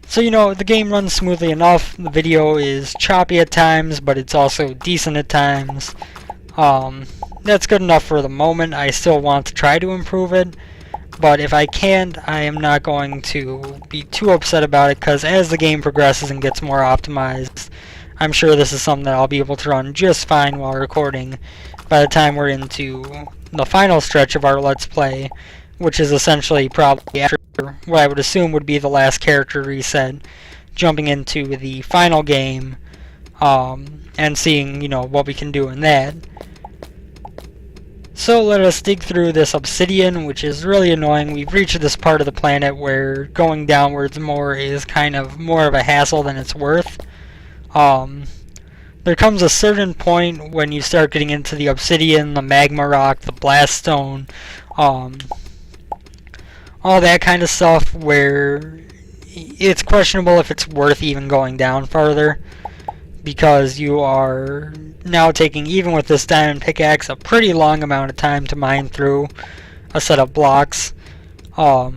So, you know, the game runs smoothly enough. The video is choppy at times, but it's also decent at times. That's good enough for the moment. I still want to try to improve it, but if I can't, I am not going to be too upset about it, because as the game progresses and gets more optimized, I'm sure this is something that I'll be able to run just fine while recording by the time we're into the final stretch of our Let's Play, which is essentially probably after what I would assume would be the last character reset, jumping into the final game, and seeing, you know, what we can do in that. So let us dig through this obsidian, which is really annoying. We've reached this part of the planet where going downwards more is kind of more of a hassle than it's worth. There comes a certain point when you start getting into the obsidian, the magma rock, the blast stone, all that kind of stuff, where it's questionable if it's worth even going down farther, because you are now taking, even with this diamond pickaxe, a pretty long amount of time to mine through a set of blocks. So,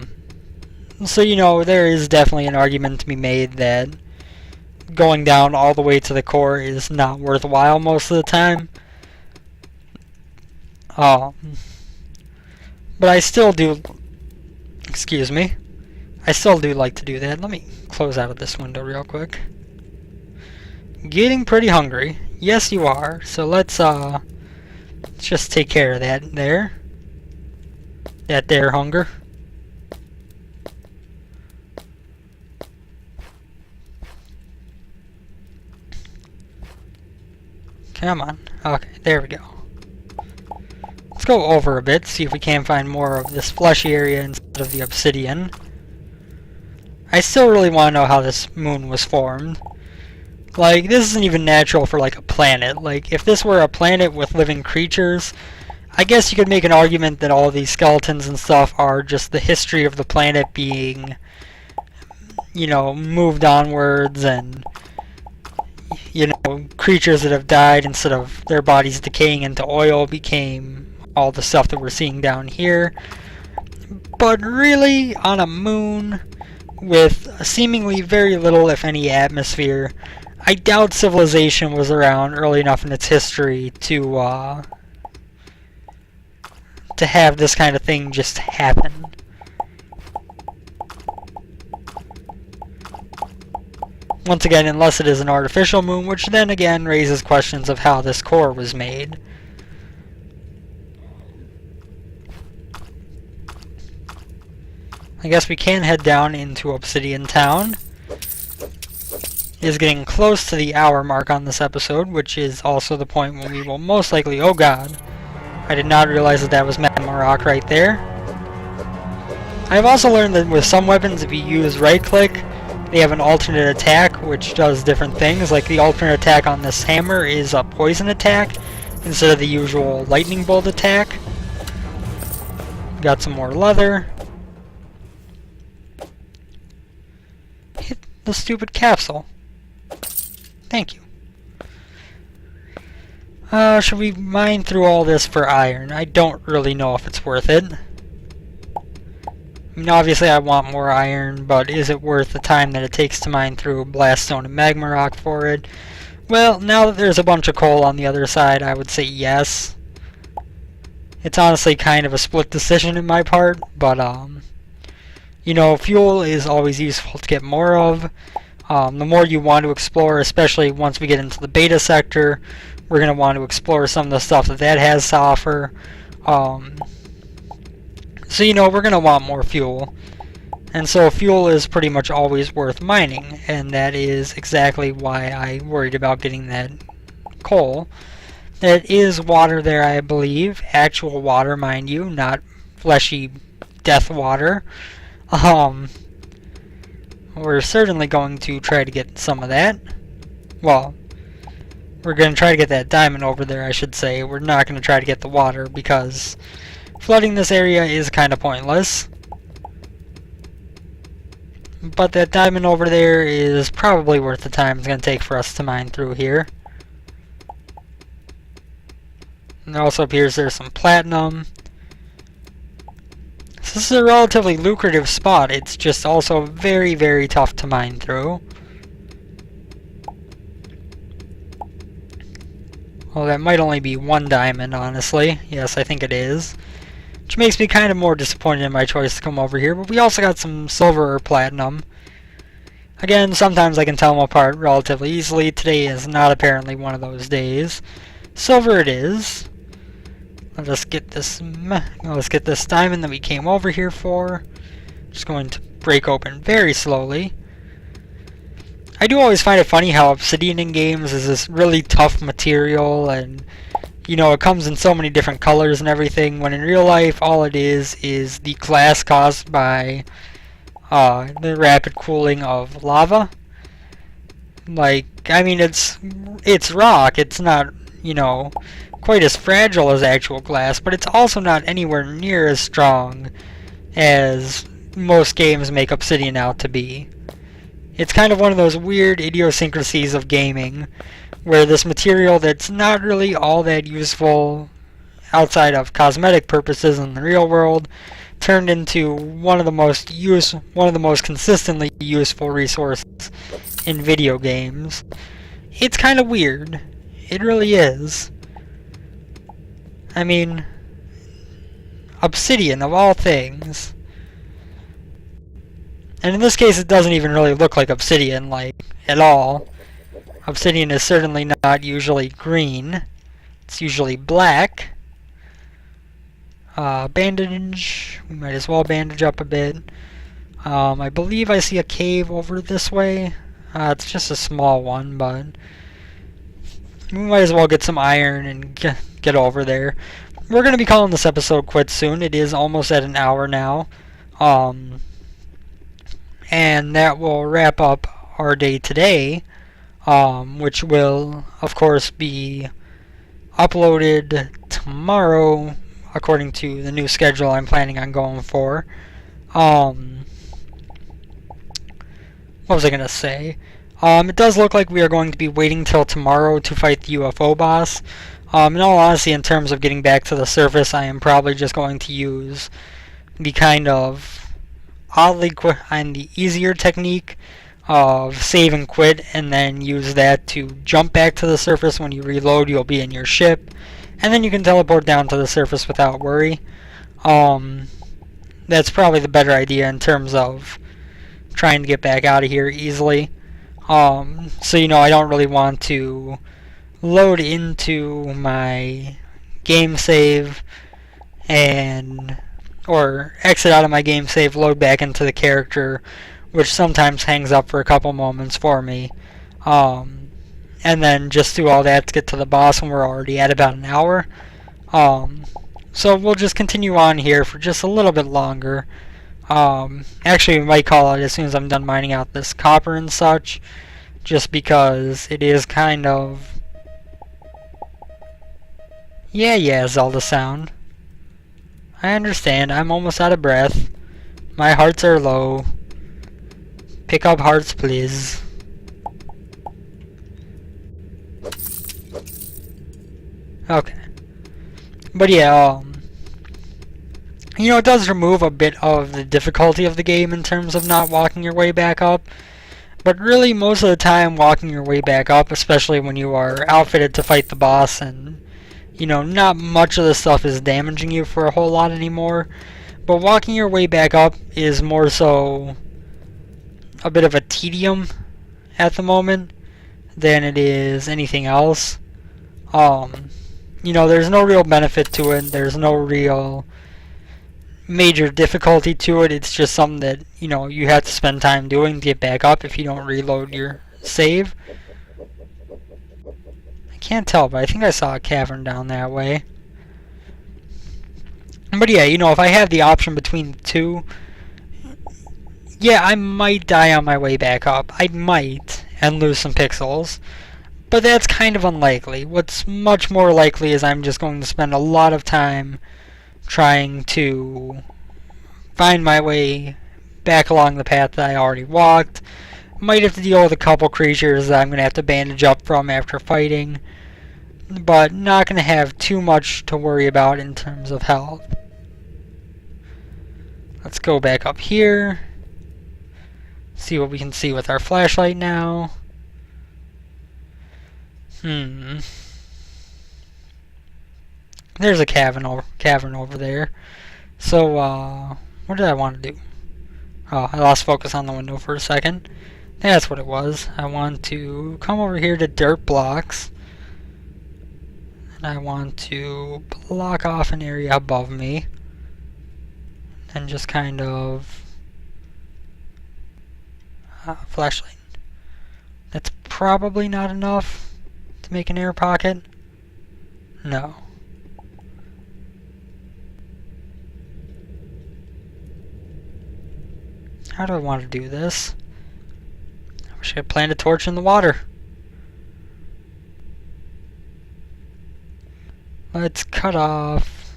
you know, there is definitely an argument to be made that going down all the way to the core is not worthwhile most of the time. But I still do, excuse me, I still do like to do that. Let me close out of this window real quick. Getting pretty hungry. Yes, you are. So let's just take care of that there. That there hunger. Come on. Okay, there we go. Let's go over a bit, see if we can find more of this fleshy area instead of the obsidian. I still really want to know how this moon was formed. Like, this isn't even natural for, like, a planet. Like, if this were a planet with living creatures, I guess you could make an argument that all these skeletons and stuff are just the history of the planet being, you know, moved onwards, and, you know, creatures that have died, instead of their bodies decaying into oil, became all the stuff that we're seeing down here. But really, on a moon with seemingly very little, if any, atmosphere, I doubt civilization was around early enough in its history to have this kind of thing just happen. Once again, unless it is an artificial moon, which then again raises questions of how this core was made. I guess we can head down into Obsidian Town. It is getting close to the hour mark on this episode, which is also the point when we will most likely... Oh god. I did not realize that that was magma rock right there. I have also learned that with some weapons, if you use right click, they have an alternate attack, which does different things. Like the alternate attack on this hammer is a poison attack, instead of the usual lightning bolt attack. Got some more leather. Hit the stupid capsule. Thank you. Should we mine through all this for iron? I don't really know if it's worth it. I mean, obviously I want more iron, but is it worth the time that it takes to mine through blaststone and magma rock for it? Well, now that there's a bunch of coal on the other side, I would say yes. It's honestly kind of a split decision in my part, but, you know, fuel is always useful to get more of. The more you want to explore, especially once we get into the beta sector, we're going to want to explore some of the stuff that that has to offer. So, you know, we're going to want more fuel. And so fuel is pretty much always worth mining, and that is exactly why I worried about getting that coal. There is water there, I believe. Actual water, mind you, not fleshy death water. We're certainly going to try to get some of that. Well, we're going to try to get that diamond over there, I should say. We're not going to try to get the water, because flooding this area is kind of pointless. But that diamond over there is probably worth the time it's going to take for us to mine through here. And it also appears there's some platinum. So this is a relatively lucrative spot. It's just also very, very tough to mine through. Well, that might only be 1 diamond, honestly. Yes, I think it is. Which makes me kind of more disappointed in my choice to come over here. But we also got some silver or platinum. Again, sometimes I can tell them apart relatively easily. Today is not apparently one of those days. Silver it is. Let's get this diamond that we came over here for. Just going to break open very slowly. I do always find it funny how obsidian in games is this really tough material, and you know, it comes in so many different colors and everything, when in real life all it is the glass caused by the rapid cooling of lava. Like, I mean, it's rock. It's not, you know, quite as fragile as actual glass, but it's also not anywhere near as strong as most games make obsidian out to be. It's kind of one of those weird idiosyncrasies of gaming, where this material that's not really all that useful outside of cosmetic purposes in the real world turned into one of the most consistently useful resources in video games. It's kind of weird. It really is. I mean, obsidian of all things. And in this case, it doesn't even really look like obsidian, like, at all. Obsidian is certainly not usually green. It's usually black. Bandage. We might as well bandage up a bit. I believe I see a cave over this way. It's just a small one, but we might as well get some iron and get over there. We're going to be calling this episode quits soon. It is almost at an hour now. And that will wrap up our day today, which will, of course, be uploaded tomorrow according to the new schedule I'm planning on going for. What was I going to say? It does look like we are going to be waiting till tomorrow to fight the UFO boss. In all honesty, in terms of getting back to the surface, I am probably just going to use the kind of and the easier technique of save and quit, and then use that to jump back to the surface. When you reload, you'll be in your ship, and then you can teleport down to the surface without worry. That's probably the better idea in terms of trying to get back out of here easily. So, you know, I don't really want to load into my game save or exit out of my game save, load back into the character, which sometimes hangs up for a couple moments for me. And then just do all that to get to the boss when we're already at about an hour. So we'll just continue on here for just a little bit longer. Actually, we might call it as soon as I'm done mining out this copper and such, just because it is kind of... Yeah, Zelda sound. I understand, I'm almost out of breath. My hearts are low. Pick up hearts, please. Okay. But yeah, you know, it does remove a bit of the difficulty of the game in terms of not walking your way back up. But really, most of the time, walking your way back up, especially when you are outfitted to fight the boss, and you know, not much of the stuff is damaging you for a whole lot anymore. But walking your way back up is more so a bit of a tedium at the moment than it is anything else. You know, there's no real benefit to it. There's no real major difficulty to it. It's just something that, you know, you have to spend time doing to get back up if you don't reload your save. Can't tell, but I think I saw a cavern down that way. But yeah, you know, if I have the option between the two, yeah, I might die on my way back up. I might, and lose some pixels. But that's kind of unlikely. What's much more likely is I'm just going to spend a lot of time trying to find my way back along the path that I already walked. Might have to deal with a couple creatures that I'm going to have to bandage up from after fighting, but not going to have too much to worry about in terms of health. Let's go back up here. See what we can see with our flashlight now. There's a cavern over there. So, what did I want to do? Oh, I lost focus on the window for a second. That's what it was. I want to come over here to dirt blocks. And I want to block off an area above me. And just kind of... flashlight. That's probably not enough to make an air pocket. No. How do I want to do this? I wish I had planted a torch in the water. Let's cut off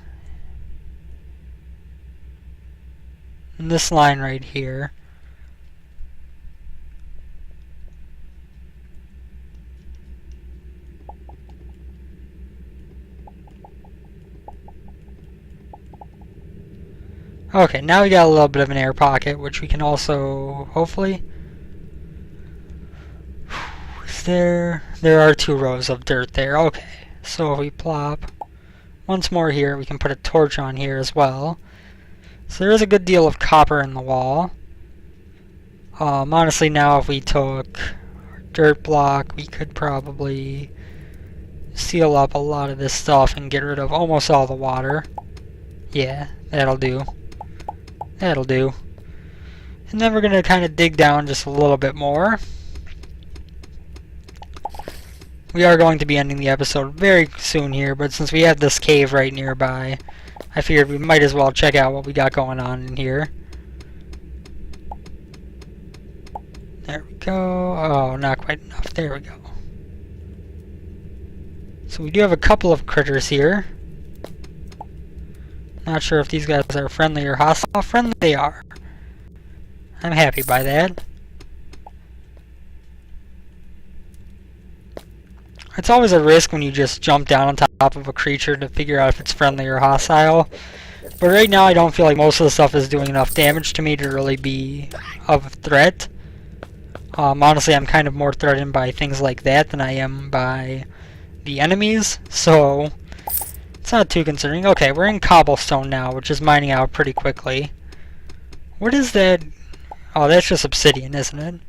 this line right here. Okay, now we got a little bit of an air pocket, which we can also, hopefully... There are 2 rows of dirt there. Okay, so if we plop once more here, we can put a torch on here as well. So there is a good deal of copper in the wall. Honestly, now if we took our dirt block, we could probably seal up a lot of this stuff and get rid of almost all the water. Yeah, that'll do. That'll do. And then we're going to kind of dig down just a little bit more. We are going to be ending the episode very soon here, but since we have this cave right nearby, I figured we might as well check out what we got going on in here. There we go. Oh, not quite enough. There we go. So we do have a couple of critters here. Not sure if these guys are friendly or hostile. Friendly they are. I'm happy by that. It's always a risk when you just jump down on top of a creature to figure out if it's friendly or hostile. But right now I don't feel like most of the stuff is doing enough damage to me to really be of threat. Honestly, I'm kind of more threatened by things like that than I am by the enemies. So... it's not too concerning. Okay, we're in cobblestone now, which is mining out pretty quickly. What is that? Oh, that's just obsidian, isn't it?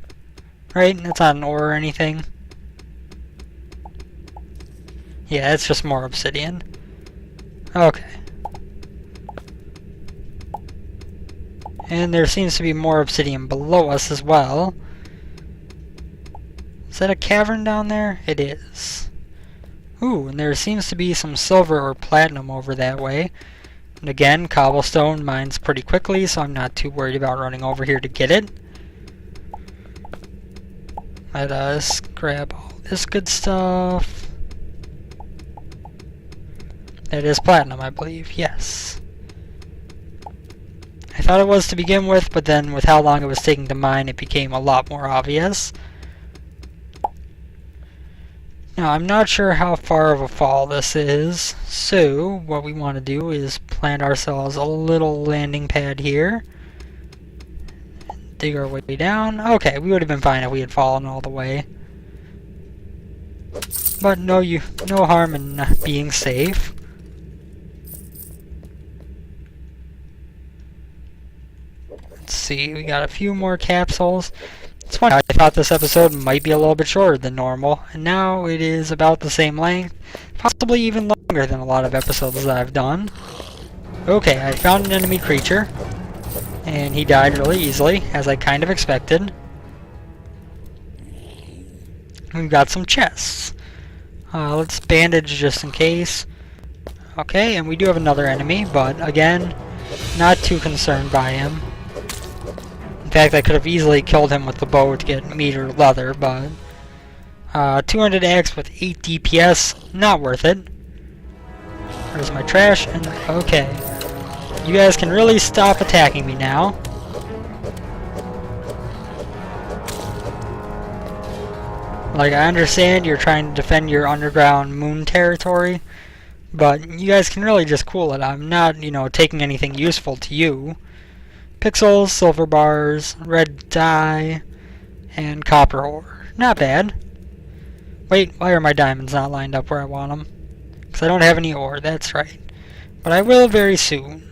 Right? That's not an ore or anything. Yeah, it's just more obsidian. Okay. And there seems to be more obsidian below us as well. Is that a cavern down there? It is. Ooh, and there seems to be some silver or platinum over that way. And again, cobblestone mines pretty quickly, so I'm not too worried about running over here to get it. Let us grab all this good stuff. That is platinum, I believe. Yes. I thought it was to begin with, but then with how long it was taking to mine, it became a lot more obvious. Now, I'm not sure how far of a fall this is, so what we want to do is plant ourselves a little landing pad here. Dig our way down. Okay, we would have been fine if we had fallen all the way. But no harm in not being safe. Let's see, we got a few more capsules. It's funny, I thought this episode might be a little bit shorter than normal, and now it is about the same length, possibly even longer than a lot of episodes that I've done. Okay, I found an enemy creature, and he died really easily, as I kind of expected. We've got some chests. Let's bandage just in case. Okay, and we do have another enemy, but again, not too concerned by him. In fact, I could have easily killed him with the bow to get meat or leather, but 200 axe with 8 DPS, not worth it. There's my trash, and okay. You guys can really stop attacking me now. Like, I understand you're trying to defend your underground moon territory, but you guys can really just cool it. I'm not, taking anything useful to you. Pixels, silver bars, red dye, and copper ore. Not bad. Wait, why are my diamonds not lined up where I want them? Because I don't have any ore, that's right. But I will very soon.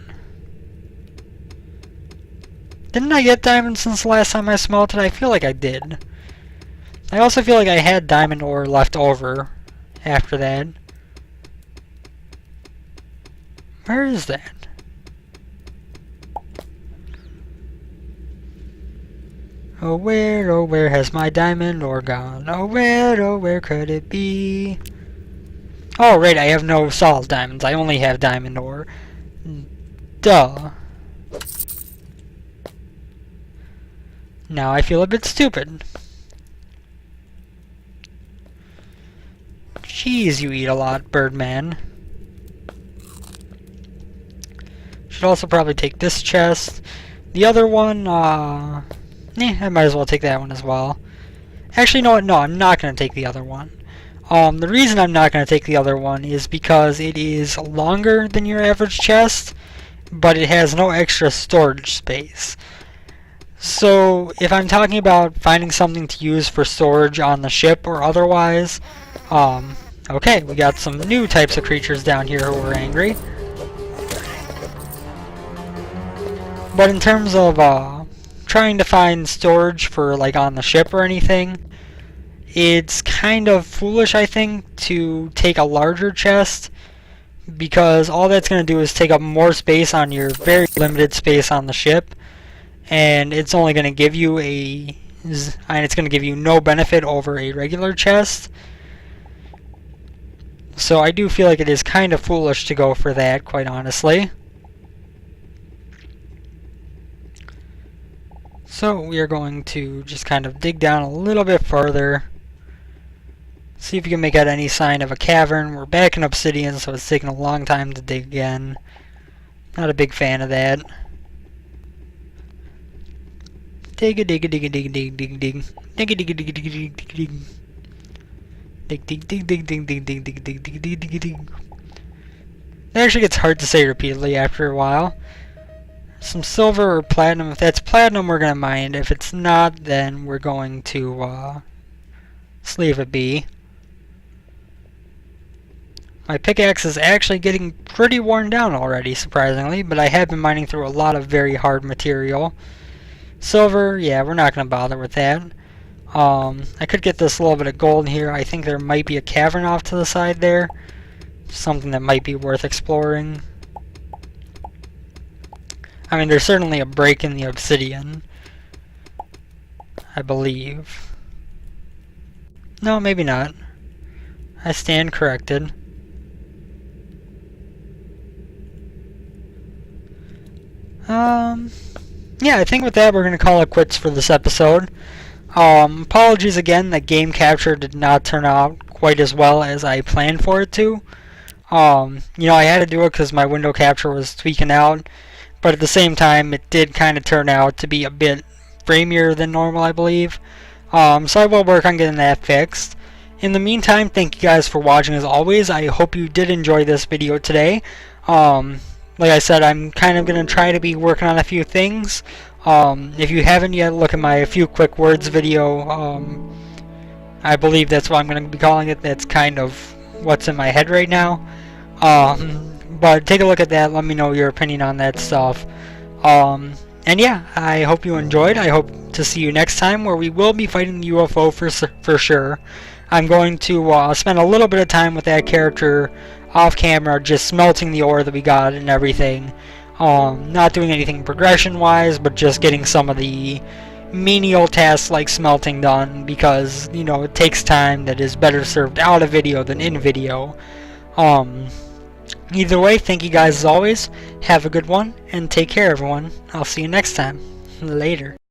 Didn't I get diamonds since the last time I smelted? I feel like I did. I also feel like I had diamond ore left over after that. Where is that? Oh where has my diamond ore gone? Oh where could it be? Oh, right, I have no solid diamonds. I only have diamond ore. Duh. Now I feel a bit stupid. Jeez, you eat a lot, Birdman. Should also probably take this chest. The other one, I might as well take that one as well. Actually, no, I'm not going to take the other one. The reason I'm not going to take the other one is because it is longer than your average chest, but it has no extra storage space. So, if I'm talking about finding something to use for storage on the ship or otherwise, okay, we got some new types of creatures down here who are angry. But in terms of trying to find storage for like on the ship or anything, it's kind of foolish, I think, to take a larger chest, because all that's going to do is take up more space on your very limited space on the ship, and it's only going to give you no benefit over a regular chest. So I do feel like it is kind of foolish to go for that, quite honestly. So we are going to just kind of dig down a little bit further. See if you can make out any sign of a cavern. We're back in obsidian, so it's taking a long time to dig again. Not a big fan of that. Dig a dig a dig a dig a dig dig dig. Dig a dig a dig a dig a dig dig dig. Dig dig dig dig dig dig dig dig dig dig dig dig dig. It actually gets hard to say repeatedly after a while. Some silver or platinum. If that's platinum, we're gonna mine. If it's not, then we're going to just leave it be. My pickaxe is actually getting pretty worn down already, surprisingly, but I have been mining through a lot of very hard material. Silver, yeah, we're not going to bother with that. I could get this little bit of gold here. I think there might be a cavern off to the side there. Something that might be worth exploring. I mean, there's certainly a break in the obsidian, I believe. No, maybe not. I stand corrected. Yeah, I think with that we're going to call it quits for this episode. Apologies again that game capture did not turn out quite as well as I planned for it to. You know, I had to do it because my window capture was tweaking out, but at the same time it did kind of turn out to be a bit framier than normal, I believe. So I will work on getting that fixed. In the meantime, thank you guys for watching as always. I hope you did enjoy this video today. Like I said, I'm kind of going to try to be working on a few things. If you haven't yet, look at my few quick words video. I believe that's what I'm going to be calling it. That's kind of what's in my head right now. But take a look at that. Let me know your opinion on that stuff. And yeah, I hope you enjoyed. I hope to see you next time, where we will be fighting the UFO for sure. I'm going to spend a little bit of time with that character off camera, just smelting the ore that we got and everything. Not doing anything progression wise, but just getting some of the menial tasks like smelting done, because you know it takes time that is better served out of video than in video. Either way, thank you guys as always. Have a good one and take care, everyone. I'll see you next time. Later.